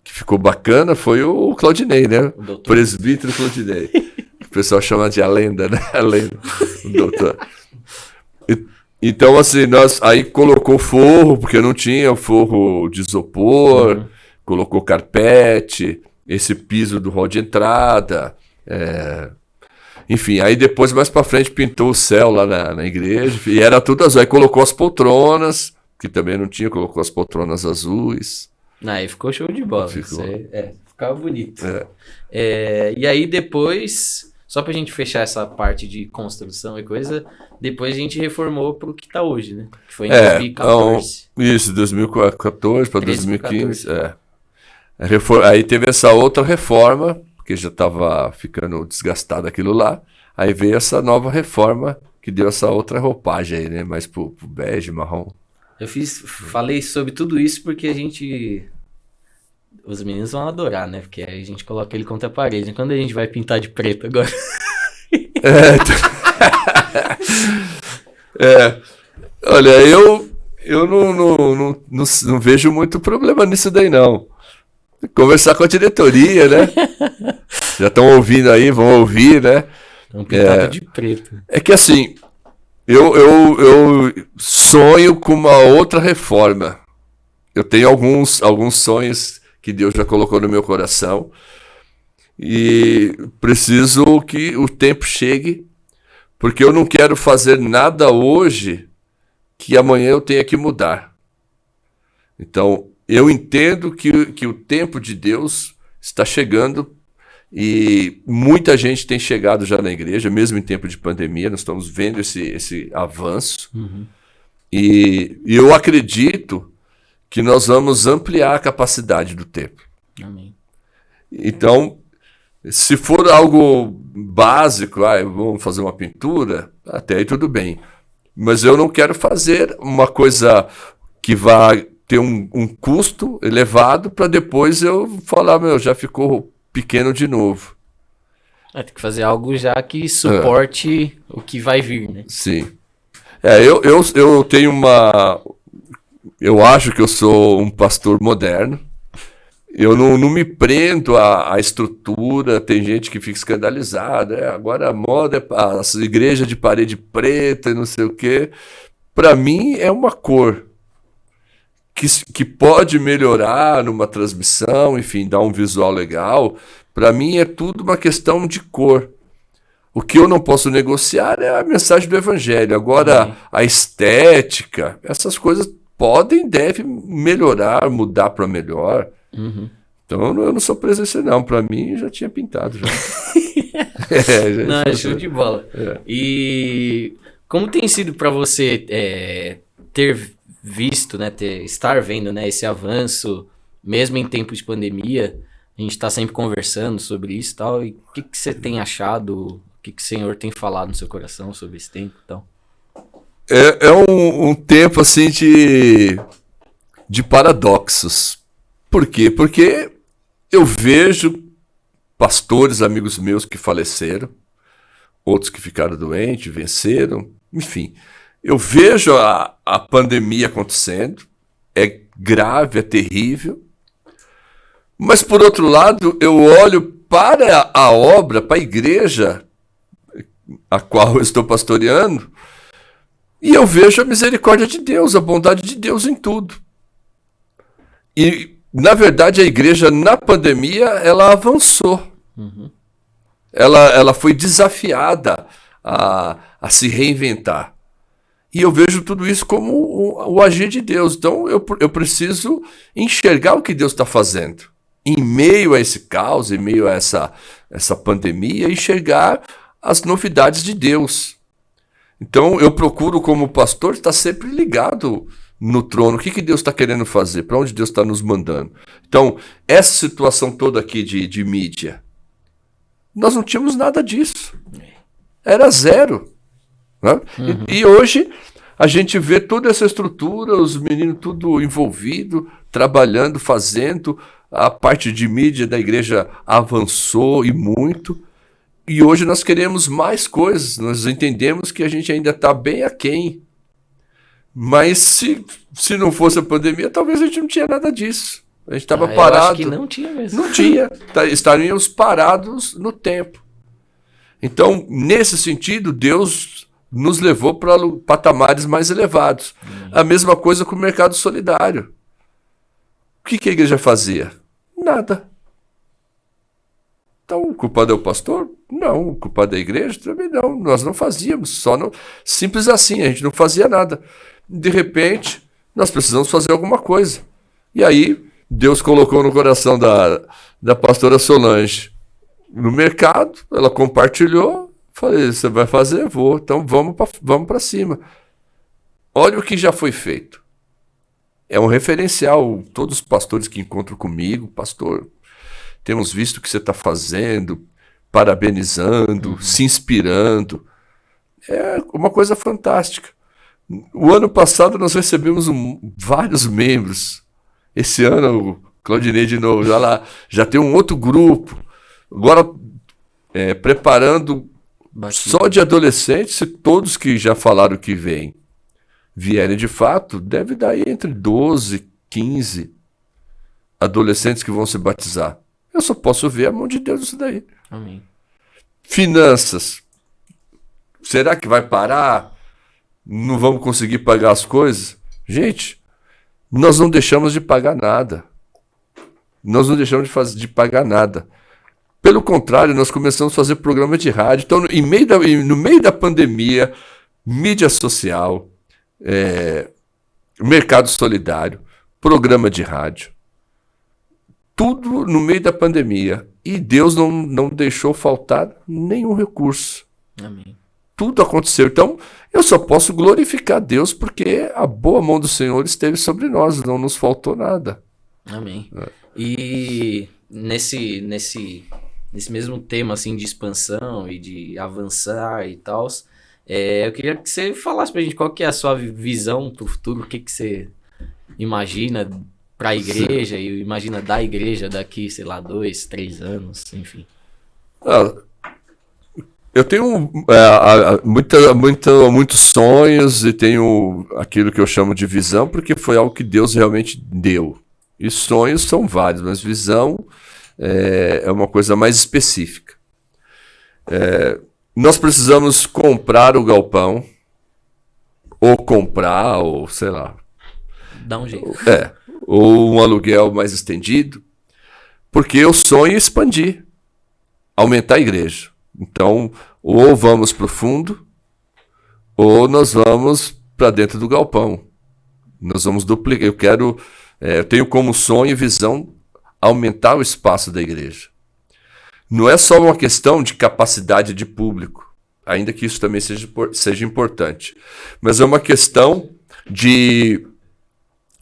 que ficou bacana, foi o Claudinei, né? O presbítero Claudinei. O pessoal chama de a lenda, né? A lenda, o doutor. Então, assim, nós aí colocou forro, porque não tinha o forro de isopor, colocou carpete, esse piso do hall de entrada, enfim, aí depois, mais pra frente, pintou o céu lá na igreja, e era tudo azul. Aí colocou as poltronas, que também não tinha, colocou as poltronas azuis. Aí ficou show de bola. Ficava bonito. E aí depois, só pra gente fechar essa parte de construção e coisa, depois a gente reformou pro que tá hoje, né? Que foi em 2014. Isso, 2014 para 2015. Aí teve essa outra reforma, porque já estava ficando desgastado aquilo lá. Aí veio essa nova reforma, que deu essa outra roupagem aí, né? Mais pro bege, marrom. Falei sobre tudo isso porque os meninos vão adorar, né? Porque aí a gente coloca ele contra a parede. Quando a gente vai pintar de preto agora? Olha, eu não vejo muito problema nisso daí, não. Conversar com a diretoria, né? Já estão ouvindo aí, vão ouvir, né? Estão pintados de preto. É que assim, eu sonho com uma outra reforma. Eu tenho alguns sonhos que Deus já colocou no meu coração e preciso que o tempo chegue, porque eu não quero fazer nada hoje que amanhã eu tenha que mudar. Então, eu entendo que o tempo de Deus está chegando e muita gente tem chegado já na igreja, mesmo em tempo de pandemia, nós estamos vendo esse avanço. E eu acredito que nós vamos ampliar a capacidade do templo. Amém. Então, se for algo básico, vamos fazer uma pintura, até aí tudo bem. Mas eu não quero fazer uma coisa que vá ter um custo elevado para depois eu falar, já ficou pequeno de novo. Tem que fazer algo já que suporte o que vai vir, né? Sim. Eu tenho eu acho que eu sou um pastor moderno. Eu não me prendo à estrutura. Tem gente que fica escandalizada. Agora a moda é as igrejas de parede preta e não sei o quê. Para mim é uma cor que pode melhorar numa transmissão, enfim, dar um visual legal. Para mim é tudo uma questão de cor. O que eu não posso negociar é a mensagem do evangelho. Agora, a estética, essas coisas devem melhorar, mudar para melhor. Então eu não sou preso a isso, não. Para mim já tinha pintado já. Não, é show de bola. E como tem sido para você ter visto, né, estar vendo, né, esse avanço, mesmo em tempo de pandemia? A gente está sempre conversando sobre isso e tal. E o que você tem achado? O que o Senhor tem falado no seu coração sobre esse tempo e tal? É um tempo assim de paradoxos. Por quê? Porque eu vejo pastores, amigos meus que faleceram, outros que ficaram doentes, venceram, enfim. Eu vejo a pandemia acontecendo, é grave, é terrível, mas por outro lado eu olho para a obra, para a igreja a qual eu estou pastoreando, E eu vejo a misericórdia de Deus, a bondade de Deus em tudo. E, na verdade, a igreja, na pandemia, ela avançou. Uhum. Ela foi desafiada a se reinventar. E eu vejo tudo isso como o agir de Deus. Então, eu preciso enxergar o que Deus está fazendo. Em meio a esse caos, em meio a essa pandemia, enxergar as novidades de Deus. Então, eu procuro, como pastor, estar sempre ligado no trono. O que Deus está querendo fazer? Para onde Deus está nos mandando? Então, essa situação toda aqui de mídia, nós não tínhamos nada disso. Era zero. Né? Uhum. E hoje, a gente vê toda essa estrutura, os meninos tudo envolvido, trabalhando, fazendo. A parte de mídia da igreja avançou e muito. E hoje nós queremos mais coisas. Nós entendemos que a gente ainda está bem aquém. Mas se não fosse a pandemia, talvez a gente não tinha nada disso. A gente estava parado. Eu acho que não tinha mesmo. Não tinha. Estaríamos parados no tempo. Então, nesse sentido, Deus nos levou para patamares mais elevados. A mesma coisa com o mercado solidário. O que a igreja fazia? Nada. Então, o culpado é o pastor? Não. O culpado é a igreja? Também não. Nós não fazíamos. Simples assim, a gente não fazia nada. De repente, nós precisamos fazer alguma coisa. E aí, Deus colocou no coração da pastora Solange no mercado, ela compartilhou, falei, você vai fazer? Vou. Então, vamos para cima. Olha o que já foi feito. É um referencial. Todos os pastores que encontram comigo, pastor, temos visto o que você está fazendo, parabenizando, se inspirando. É uma coisa fantástica. O ano passado nós recebemos vários membros. Esse ano, o Claudinei de novo, já tem um outro grupo. Agora, preparando só de adolescentes, se todos que já falaram que vierem de fato, deve dar entre 12, 15 adolescentes que vão se batizar. Eu só posso ver a mão de Deus nisso daí. Amém. Finanças. Será que vai parar? Não vamos conseguir pagar as coisas? Gente, nós não deixamos de pagar nada. Nós não deixamos de pagar nada. Pelo contrário, nós começamos a fazer programa de rádio. Então, no meio da pandemia, mídia social, mercado solidário, programa de rádio, tudo no meio da pandemia. E Deus não deixou faltar nenhum recurso. Amém. Tudo aconteceu. Então, eu só posso glorificar Deus porque a boa mão do Senhor esteve sobre nós, não nos faltou nada. Amém. E nesse mesmo tema assim, de expansão e de avançar e tal, eu queria que você falasse pra gente qual que é a sua visão pro futuro, o que você imagina para a igreja e imagina da igreja daqui, sei lá, 2, 3 anos, enfim. Eu tenho muitos sonhos e tenho aquilo que eu chamo de visão, porque foi algo que Deus realmente deu. E sonhos são vários, mas visão é uma coisa mais específica. Nós precisamos comprar o galpão, ou sei lá. Dá um jeito. Ou um aluguel mais estendido, porque o sonho é expandir, aumentar a igreja. Então, ou vamos para o fundo, ou nós vamos para dentro do galpão. Nós vamos duplicar. Eu tenho como sonho e visão aumentar o espaço da igreja. Não é só uma questão de capacidade de público, ainda que isso também seja importante, mas é uma questão de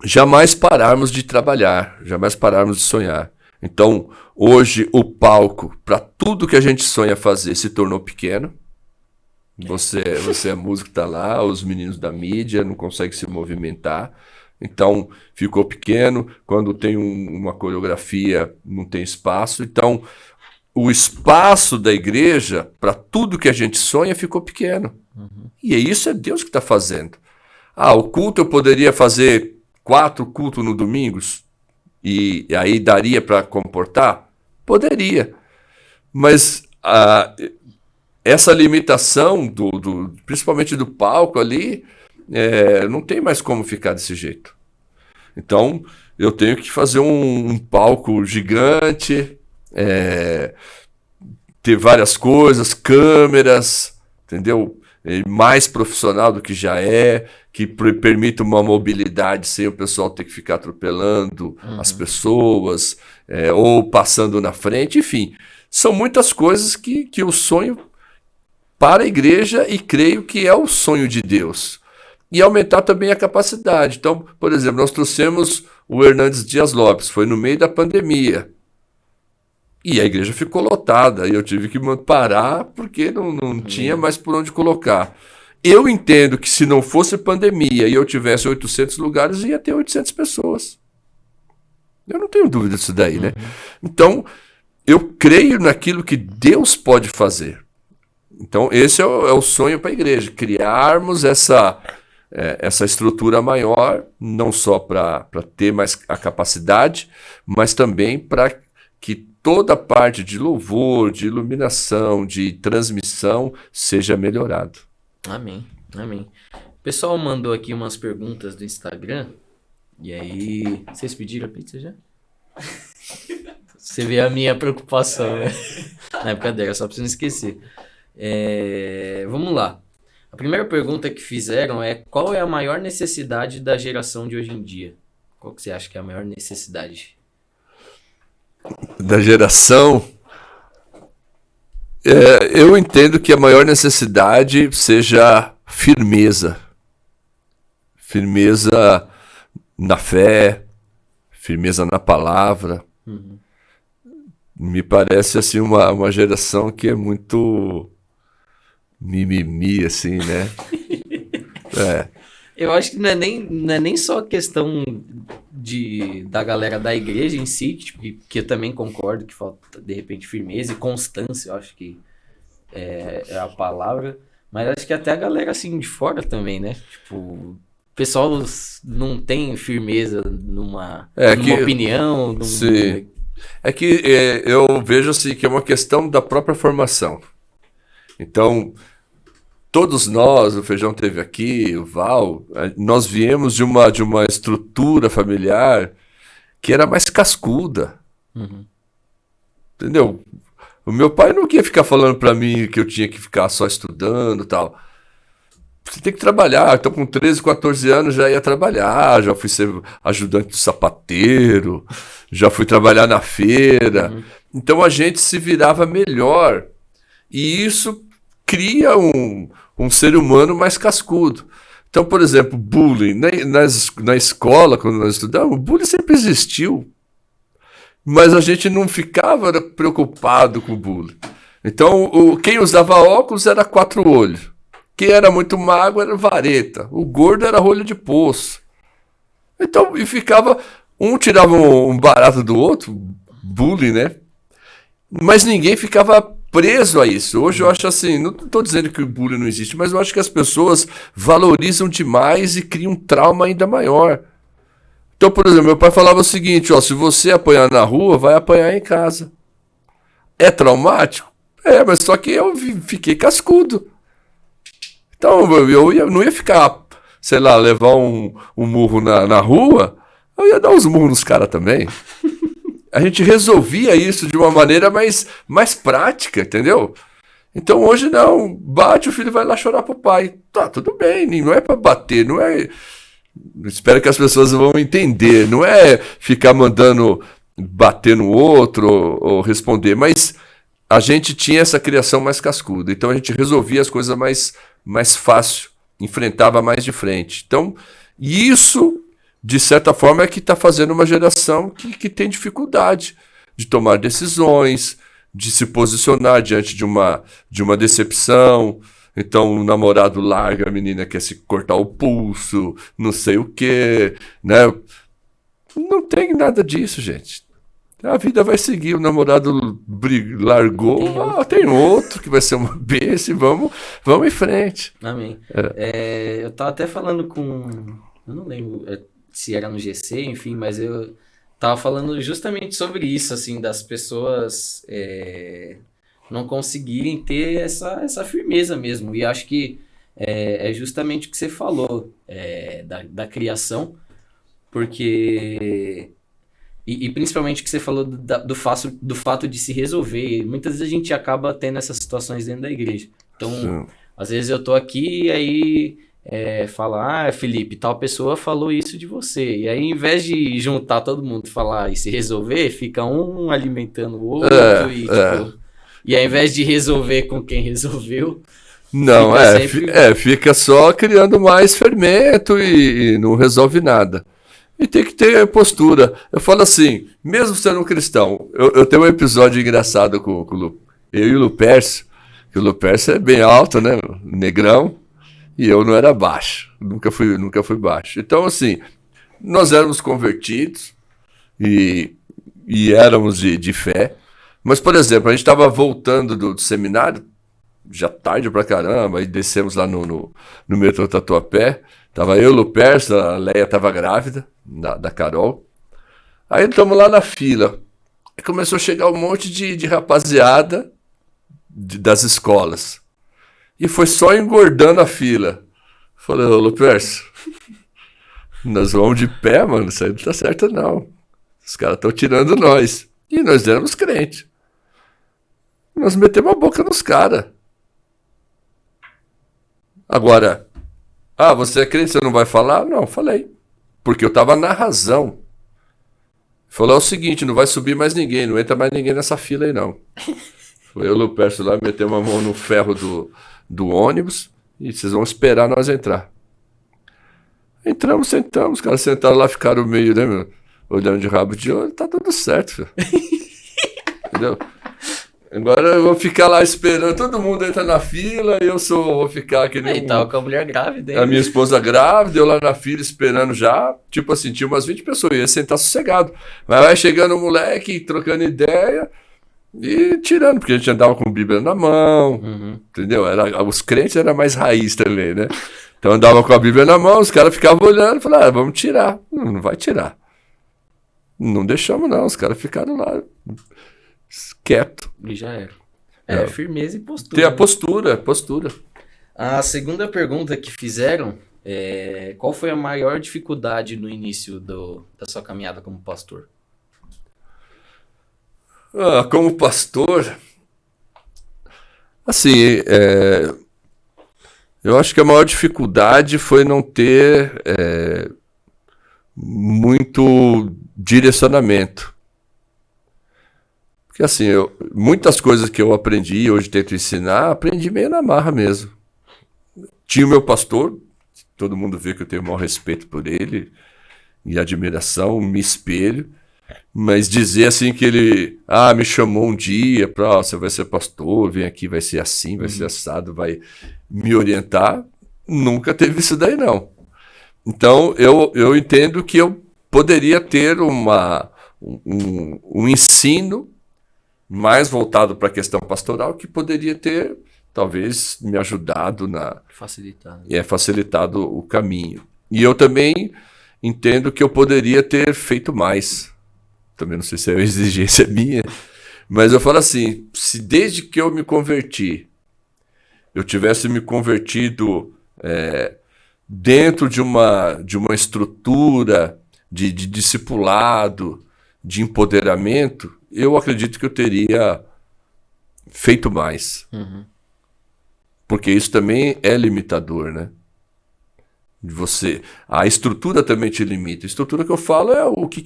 jamais pararmos de trabalhar, jamais pararmos de sonhar. Então, hoje, o palco, para tudo que a gente sonha fazer, se tornou pequeno. Você é músico, está lá, os meninos da mídia não conseguem se movimentar. Então, ficou pequeno. Quando tem uma coreografia, não tem espaço. Então, o espaço da igreja, para tudo que a gente sonha, ficou pequeno. Uhum. E isso é Deus que está fazendo. O culto eu poderia fazer 4 cultos no domingos? E aí daria para comportar? Poderia. Mas essa limitação, principalmente do palco ali, não tem mais como ficar desse jeito. Então, eu tenho que fazer um palco gigante, ter várias coisas, câmeras, entendeu? Mais profissional do que já que permita uma mobilidade sem o pessoal ter que ficar atropelando as pessoas, ou passando na frente, enfim. São muitas coisas que o sonho para a igreja, e creio que é o sonho de Deus. E aumentar também a capacidade. Então, por exemplo, nós trouxemos o Hernandes Dias Lopes, foi no meio da pandemia. E a igreja ficou lotada, e eu tive que parar porque não tinha mais por onde colocar. Eu entendo que se não fosse pandemia e eu tivesse 800 lugares, ia ter 800 pessoas. Eu não tenho dúvida disso daí, né? Então, eu creio naquilo que Deus pode fazer. Então, esse é o sonho para a igreja, criarmos essa estrutura maior, não só para ter mais a capacidade, mas também para que toda a parte de louvor, de iluminação, de transmissão seja melhorado. Amém, amém. O pessoal mandou aqui umas perguntas do Instagram, e aí... Vocês pediram a pizza já? Você vê a minha preocupação, né? Na época dela, só pra você não esquecer. Vamos lá. A primeira pergunta que fizeram é: qual é a maior necessidade da geração de hoje em dia? Qual que você acha que é a maior necessidade? Da geração, eu entendo que a maior necessidade seja firmeza. Firmeza na fé, firmeza na palavra. Me parece assim uma geração que é muito mimimi, assim, né? Eu acho que não é nem só questão da galera da igreja em si, que eu também concordo que falta, de repente, firmeza e constância, eu acho que é a palavra, mas acho que até a galera, assim, de fora também, né? Tipo, o pessoal não tem firmeza numa opinião. Sim. É que eu vejo, assim, que é uma questão da própria formação. Então, todos nós, o Feijão teve aqui, o Val, nós viemos de uma estrutura familiar que era mais cascuda. Entendeu? O meu pai não queria ficar falando para mim que eu tinha que ficar só estudando e tal. Você tem que trabalhar. Então, com 13, 14 anos, já ia trabalhar, já fui ser ajudante de sapateiro, já fui trabalhar na feira. Então, a gente se virava melhor. E isso cria um ser humano mais cascudo. Então, por exemplo, bullying. Na escola, quando nós estudávamos, o bullying sempre existiu. Mas a gente não ficava preocupado com o bullying. Então, quem usava óculos era 4 olhos. Quem era muito magro era vareta. O gordo era rolho de poço. Então, e ficava... Um tirava um barato do outro, bullying, né? Mas ninguém ficava preso a isso. Hoje eu acho assim, não estou dizendo que o bullying não existe, mas eu acho que as pessoas valorizam demais e criam um trauma ainda maior. Então, por exemplo, meu pai falava o seguinte, se você apanhar na rua, vai apanhar em casa. É traumático? Mas só que eu fiquei cascudo. Então, eu não ia ficar, sei lá, levar um murro na rua, eu ia dar uns murros nos caras também. A gente resolvia isso de uma maneira mais prática, entendeu? Então hoje não, bate, o filho vai lá chorar pro pai. Tá, tudo bem, não é pra bater, não é... Espero que as pessoas vão entender, não é ficar mandando bater no outro ou responder, mas a gente tinha essa criação mais cascuda, então a gente resolvia as coisas mais fácil, enfrentava mais de frente. Então, isso... de certa forma, é que está fazendo uma geração que tem dificuldade de tomar decisões, de se posicionar diante de uma decepção. Então, o namorado larga, a menina quer se cortar o pulso, não sei o quê, né? Não tem nada disso, gente. A vida vai seguir, o namorado largou, tem outro que vai ser uma bênção, vamos em frente. Amém. Eu tava até falando eu não lembro se era no GC, enfim, mas eu tava falando justamente sobre isso, assim, das pessoas não conseguirem ter essa firmeza mesmo. E acho que é justamente o que você falou da criação, porque... E principalmente o que você falou do fato de se resolver. Muitas vezes a gente acaba tendo essas situações dentro da igreja. Então, Sim. às vezes eu tô aqui e aí fala, Felipe, tal pessoa falou isso de você. E aí, em vez de juntar todo mundo e falar e se resolver, fica um alimentando o outro e ao invés de resolver com quem resolveu, Não, fica sempre... fica só criando mais fermento e não resolve nada. E tem que ter postura. Eu falo assim, mesmo sendo um cristão, eu tenho um episódio engraçado com eu e o Lupercio, que o Lupercio é bem alto, né? Negrão, e eu não era baixo. Nunca fui baixo. Então, assim, nós éramos convertidos e éramos de fé. Mas, por exemplo, a gente estava voltando do seminário, já tarde pra caramba, aí descemos lá no metrô Tatuapé. Tava eu, Lupercio, a Leia tava grávida, da Carol. Aí estamos lá na fila. Aí começou a chegar um monte de rapaziada das escolas. E foi só engordando a fila. Falei, ô Lupercio, nós vamos de pé, mano, isso aí não tá certo não. Os caras estão tirando nós. E nós éramos crentes. Nós metemos a boca nos caras. Agora... você é crente, você não vai falar? Não, falei. Porque eu estava na razão. Falou o seguinte, não vai subir mais ninguém, não entra mais ninguém nessa fila aí, não. Foi eu, Lupercio, lá, meter uma mão no ferro do ônibus e vocês vão esperar nós entrar. Entramos, sentamos, os caras sentaram lá, ficaram meio, né, meu, olhando de rabo de olho, tá tudo certo, filho. Entendeu? Agora eu vou ficar lá esperando, todo mundo entra na fila e vou ficar aqui. Aí tava com a mulher grávida, hein? A minha esposa grávida, eu lá na fila esperando já. Tipo assim, tinha umas 20 pessoas, eu ia sentar sossegado. Mas vai chegando o moleque, trocando ideia e tirando, porque a gente andava com a Bíblia na mão, entendeu? Os crentes eram mais raiz também, né? Então andava com a Bíblia na mão, os caras ficavam olhando e falaram, vamos tirar. Não vai tirar. Não deixamos não, os caras ficaram lá quieto. E já era. Firmeza e postura. Tem a postura. A segunda pergunta que fizeram é: qual foi a maior dificuldade no início da sua caminhada como pastor? Como pastor, assim, eu acho que a maior dificuldade foi não ter muito direcionamento. Porque assim, muitas coisas que eu aprendi e hoje tento ensinar, aprendi meio na marra mesmo. Tinha o meu pastor, todo mundo vê que eu tenho o maior respeito por ele e admiração, me espelho, mas dizer assim que ele me chamou um dia para você vai ser pastor, vem aqui, vai ser assim, vai ser assado, vai me orientar, nunca teve isso daí não. Então eu entendo que eu poderia ter um ensino mais voltado para a questão pastoral, que poderia ter, talvez, me ajudado facilitado o caminho. E eu também entendo que eu poderia ter feito mais. Também não sei se é uma exigência minha, mas eu falo assim, se desde que eu me converti, eu tivesse me convertido dentro de uma estrutura de discipulado, de empoderamento, eu acredito que eu teria feito mais. Porque isso também é limitador, né? A estrutura também te limita. A estrutura que eu falo é o que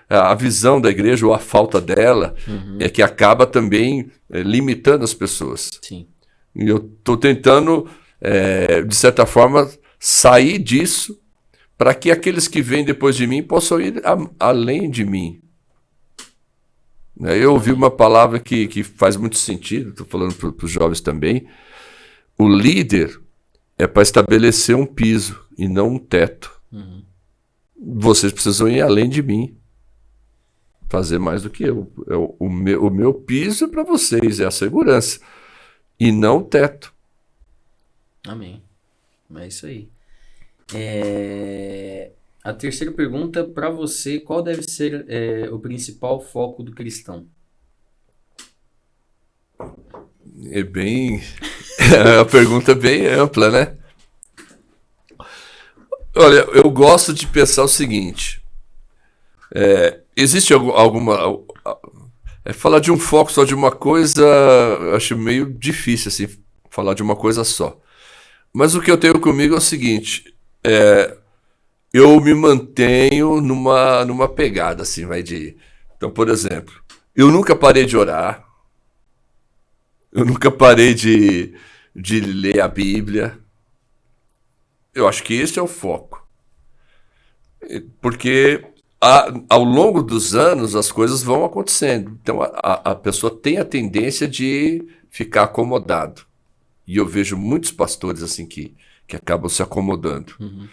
a visão da igreja ou a falta dela é que acaba também limitando as pessoas. Sim. E eu estou tentando, de certa forma, sair disso para que aqueles que vêm depois de mim possam ir além de mim. Eu ouvi uma palavra que faz muito sentido, estou falando para os jovens também. O líder é para estabelecer um piso e não um teto. Vocês precisam ir além de mim, fazer mais do que eu. O meu piso é para vocês, é a segurança, e não o teto. Amém. É isso aí. A terceira pergunta, para você, qual deve ser o principal foco do cristão? É uma pergunta bem ampla, né? Olha, eu gosto de pensar o seguinte. Existe alguma... falar de um foco só de uma coisa, eu acho meio difícil, assim, falar de uma coisa só. Mas o que eu tenho comigo é o seguinte, eu me mantenho numa pegada, assim, Então, por exemplo, eu nunca parei de orar, eu nunca parei de ler a Bíblia. Eu acho que esse é o foco. Porque ao longo dos anos as coisas vão acontecendo. Então a pessoa tem a tendência de ficar acomodado. E eu vejo muitos pastores assim que acabam se acomodando. Uhum.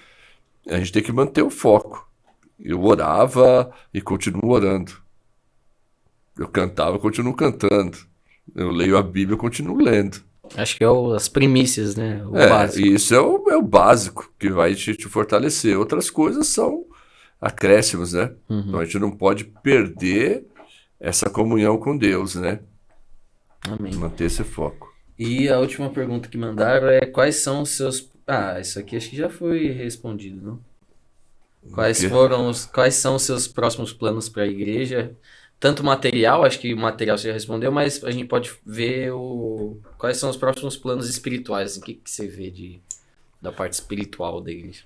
A gente tem que manter o foco. Eu orava e continuo orando. Eu cantava e continuo cantando. Eu leio a Bíblia e continuo lendo. Acho que é as primícias, né? O básico. Isso é o básico que vai te fortalecer. Outras coisas são acréscimos, né? Uhum. Então a gente não pode perder essa comunhão com Deus, né? Amém. Manter esse foco. E a última pergunta que mandaram é quais são os seus... Ah, isso aqui acho que já foi respondido, não? Quais são os seus próximos planos para a igreja? Tanto material, acho que o material você já respondeu, mas a gente pode ver quais são os próximos planos espirituais, assim, o que você vê da parte espiritual da igreja?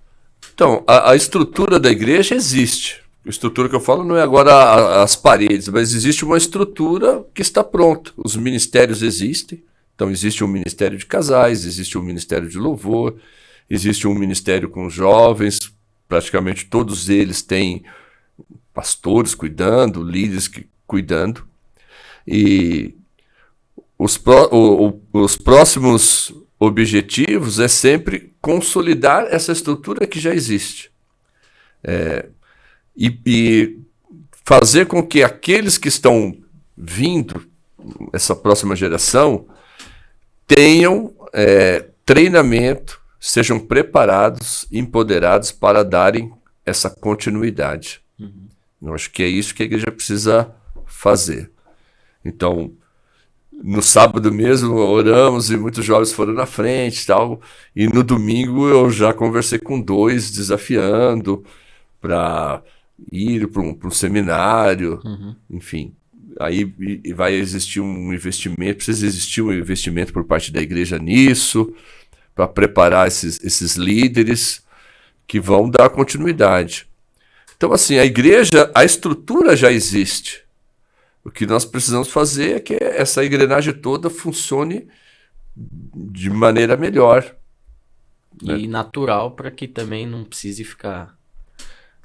Então, a estrutura da igreja existe. A estrutura que eu falo não é agora as paredes, mas existe uma estrutura que está pronta. Os ministérios existem. Então, existe um ministério de casais, existe um ministério de louvor, existe um ministério com jovens. Praticamente todos eles têm pastores cuidando, líderes cuidando. E os próximos objetivos é sempre consolidar essa estrutura que já existe. E fazer com que aqueles que estão vindo, essa próxima geração, tenham treinamento, sejam preparados, empoderados para darem essa continuidade. Uhum. Eu acho que é isso que a igreja precisa fazer. Então, no sábado mesmo, oramos e muitos jovens foram na frente e tal. E no domingo eu já conversei com 2, desafiando para ir para um seminário, Uhum. enfim. Aí vai existir um investimento, precisa existir um investimento por parte da igreja nisso, para preparar esses líderes que vão dar continuidade. Então, assim, a igreja, a estrutura já existe. O que nós precisamos fazer é que essa engrenagem toda funcione de maneira melhor. E natural, para que também não precise ficar...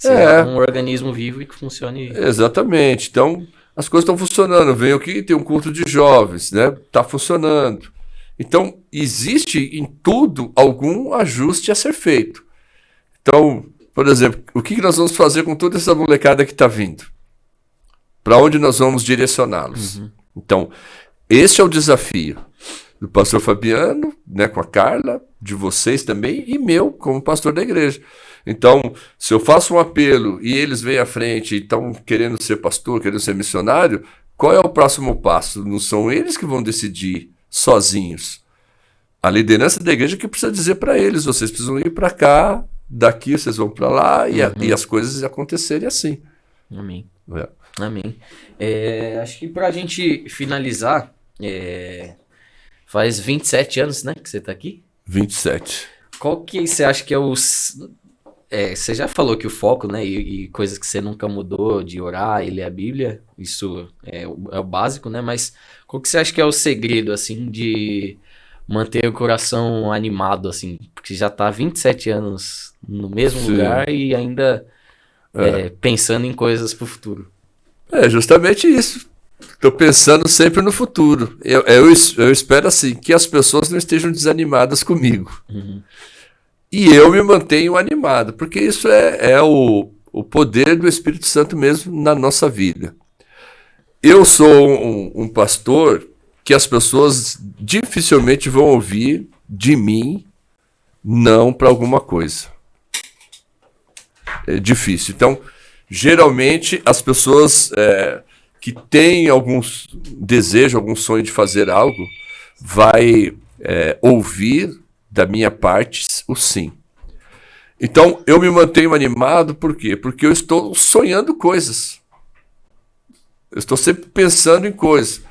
É. um organismo vivo e que funcione... Exatamente. Então, as coisas estão funcionando. Venho aqui, tem um culto de jovens, né? Está funcionando. Então, existe em tudo algum ajuste a ser feito. Então, por exemplo, o que nós vamos fazer com toda essa molecada que está vindo? Para onde nós vamos direcioná-los? Uhum. Então, esse é o desafio do pastor Fabiano, né, com a Carla, de vocês também, e meu, como pastor da igreja. Então, se eu faço um apelo e eles vêm à frente e estão querendo ser pastor, querendo ser missionário, qual é o próximo passo? Não são eles que vão decidir sozinhos. A liderança da igreja que precisa dizer para eles, vocês precisam ir para cá, daqui vocês vão para lá, e as coisas acontecerem assim. Amém. É. Amém. Acho que pra gente finalizar, faz 27 anos, né, que você tá aqui? 27. Qual que você acha que é você já falou que o foco, né, e coisas que você nunca mudou de orar e ler a Bíblia, isso é o básico, né, mas qual que você acha que é o segredo, assim, de manter o coração animado, assim, porque já tá 27 anos no mesmo Sim. lugar e ainda pensando em coisas pro futuro? É justamente isso. Estou pensando sempre no futuro. Eu espero assim que as pessoas não estejam desanimadas comigo. Uhum. E eu me mantenho animado, porque isso é o poder do Espírito Santo mesmo na nossa vida. Eu sou um pastor que as pessoas dificilmente vão ouvir de mim não para alguma coisa. É difícil. Então, geralmente, as pessoas que têm algum desejo, algum sonho de fazer algo, vai ouvir da minha parte o sim. Então, eu me mantenho animado, por quê? Porque eu estou sonhando coisas. Eu estou sempre pensando em coisas.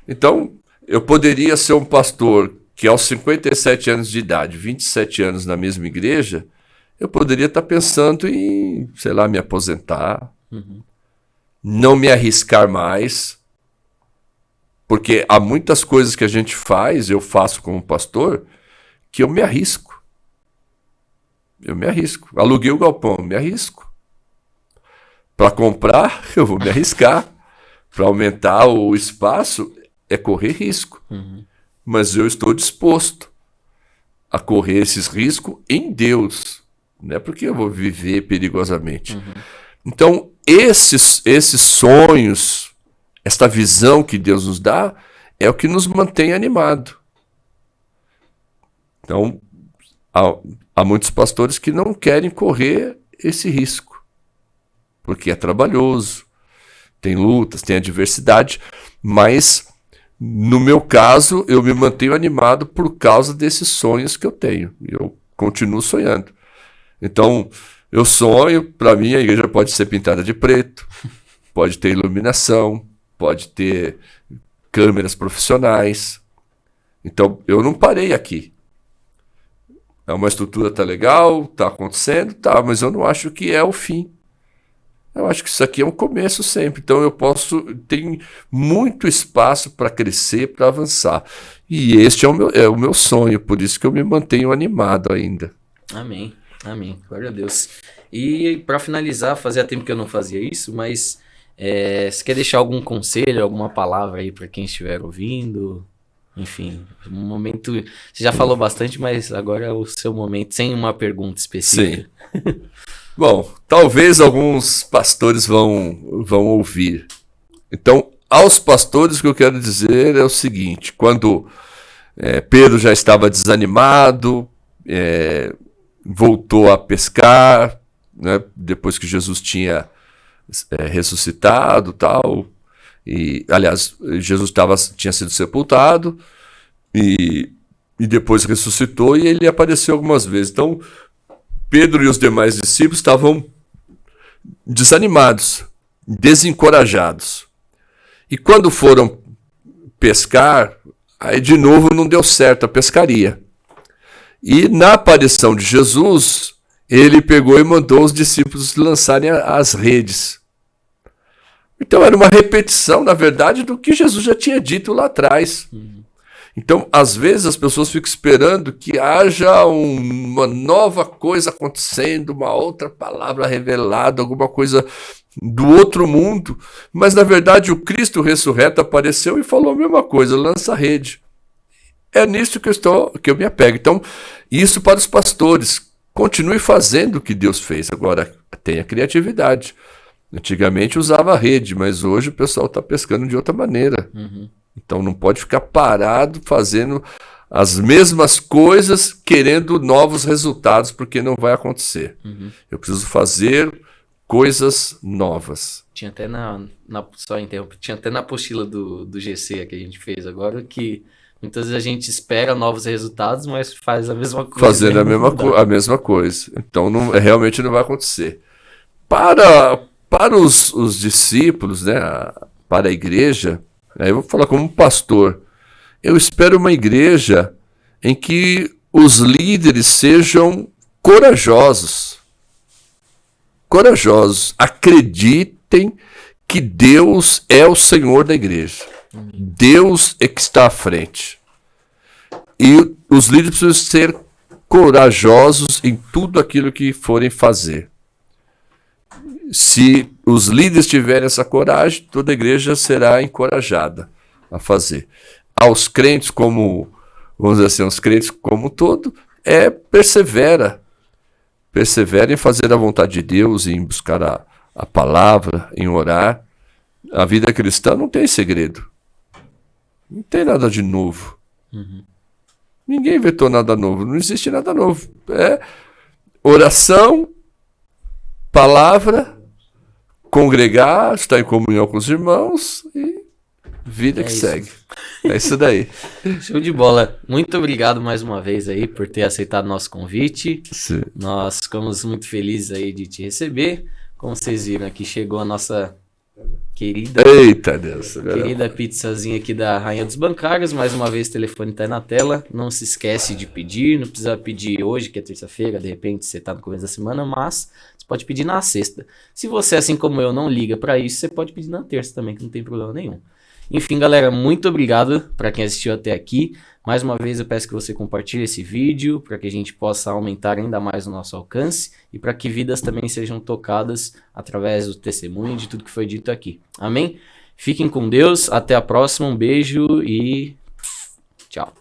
Então, eu poderia ser um pastor que aos 57 anos de idade, 27 anos na mesma igreja, eu poderia estar pensando em, sei lá, me aposentar, não me arriscar mais, porque há muitas coisas que a gente faz, eu faço como pastor, que eu me arrisco. Eu me arrisco. Aluguei o galpão, eu me arrisco. Para comprar, eu vou me arriscar. Para aumentar o espaço, é correr risco. Mas eu estou disposto a correr esses riscos em Deus. Não é porque eu vou viver perigosamente. Então, esses sonhos, esta visão que Deus nos dá, é o que nos mantém animado. Então, há muitos pastores que não querem correr esse risco, porque é trabalhoso, tem lutas, tem adversidade, mas no meu caso, eu me mantenho animado por causa desses sonhos que eu tenho. Eu continuo sonhando. Então, eu sonho, para mim a igreja pode ser pintada de preto, pode ter iluminação, pode ter câmeras profissionais. Então, eu não parei aqui. É uma estrutura, tá legal, tá acontecendo, tá, mas eu não acho que é o fim. Eu acho que isso aqui é um começo sempre. Então tem muito espaço para crescer, para avançar. E este é o meu sonho, por isso que eu me mantenho animado ainda. Amém, amém, glória a Deus. E para finalizar, fazia tempo que eu não fazia isso, mas você quer deixar algum conselho, alguma palavra aí para quem estiver ouvindo? Enfim, um momento. Você já falou bastante, mas agora é o seu momento, sem uma pergunta específica. Sim. Bom, talvez alguns pastores vão ouvir. Então, aos pastores, o que eu quero dizer é o seguinte: quando Pedro já estava desanimado, voltou a pescar, né, depois que Jesus tinha ressuscitado, tal. E, aliás, Jesus tinha sido sepultado e depois ressuscitou e ele apareceu algumas vezes. Então, Pedro e os demais discípulos estavam desanimados, desencorajados. E quando foram pescar, aí de novo não deu certo a pescaria. E na aparição de Jesus, ele pegou e mandou os discípulos lançarem as redes. Então era uma repetição, na verdade, do que Jesus já tinha dito lá atrás. Então, às vezes, as pessoas ficam esperando que haja uma nova coisa acontecendo, uma outra palavra revelada, alguma coisa do outro mundo. Mas, na verdade, o Cristo ressurreto apareceu e falou a mesma coisa, lança a rede. É nisso que eu me apego. Então, isso para os pastores. Continue fazendo o que Deus fez. Agora, tenha criatividade. Antigamente usava a rede, mas hoje o pessoal está pescando de outra maneira. Então não pode ficar parado fazendo as mesmas coisas, querendo novos resultados, porque não vai acontecer. Eu preciso fazer coisas novas. Tinha até tinha até na apostila do GC que a gente fez agora, que muitas vezes a gente espera novos resultados, mas faz a mesma coisa. Fazendo a mesma coisa. Então realmente não vai acontecer. Para os discípulos, né, para a igreja, eu vou falar como pastor, eu espero uma igreja em que os líderes sejam corajosos. Corajosos. Acreditem que Deus é o Senhor da igreja. Deus é que está à frente. E os líderes precisam ser corajosos em tudo aquilo que forem fazer. Se os líderes tiverem essa coragem, toda a igreja será encorajada a fazer. Aos crentes vamos dizer assim, os crentes como um todo, persevera em fazer a vontade de Deus, em buscar a palavra, em orar. A vida cristã não tem segredo. Não tem nada de novo. Ninguém inventou nada novo, não existe nada novo. É oração, palavra, congregar, estar em comunhão com os irmãos e Vida É que isso. segue. É isso daí. Show de bola. Muito obrigado mais uma vez aí por ter aceitado nosso convite. Sim. Nós ficamos muito felizes aí de te receber. Como vocês viram aqui, chegou a nossa querida Eita Deus. pizzazinha aqui da Rainha dos Bancários. Mais uma vez o telefone tá aí na tela. Não se esquece de pedir. Não precisa pedir hoje, que é terça-feira. De repente você tá no começo da semana, mas você pode pedir na sexta. Se você, assim como eu, não liga pra isso, você pode pedir na terça também, que não tem problema nenhum. Enfim, galera, muito obrigado para quem assistiu até aqui. Mais uma vez eu peço que você compartilhe esse vídeo para que a gente possa aumentar ainda mais o nosso alcance e para que vidas também sejam tocadas através do testemunho de tudo que foi dito aqui. Amém? Fiquem com Deus, até a próxima, um beijo e tchau.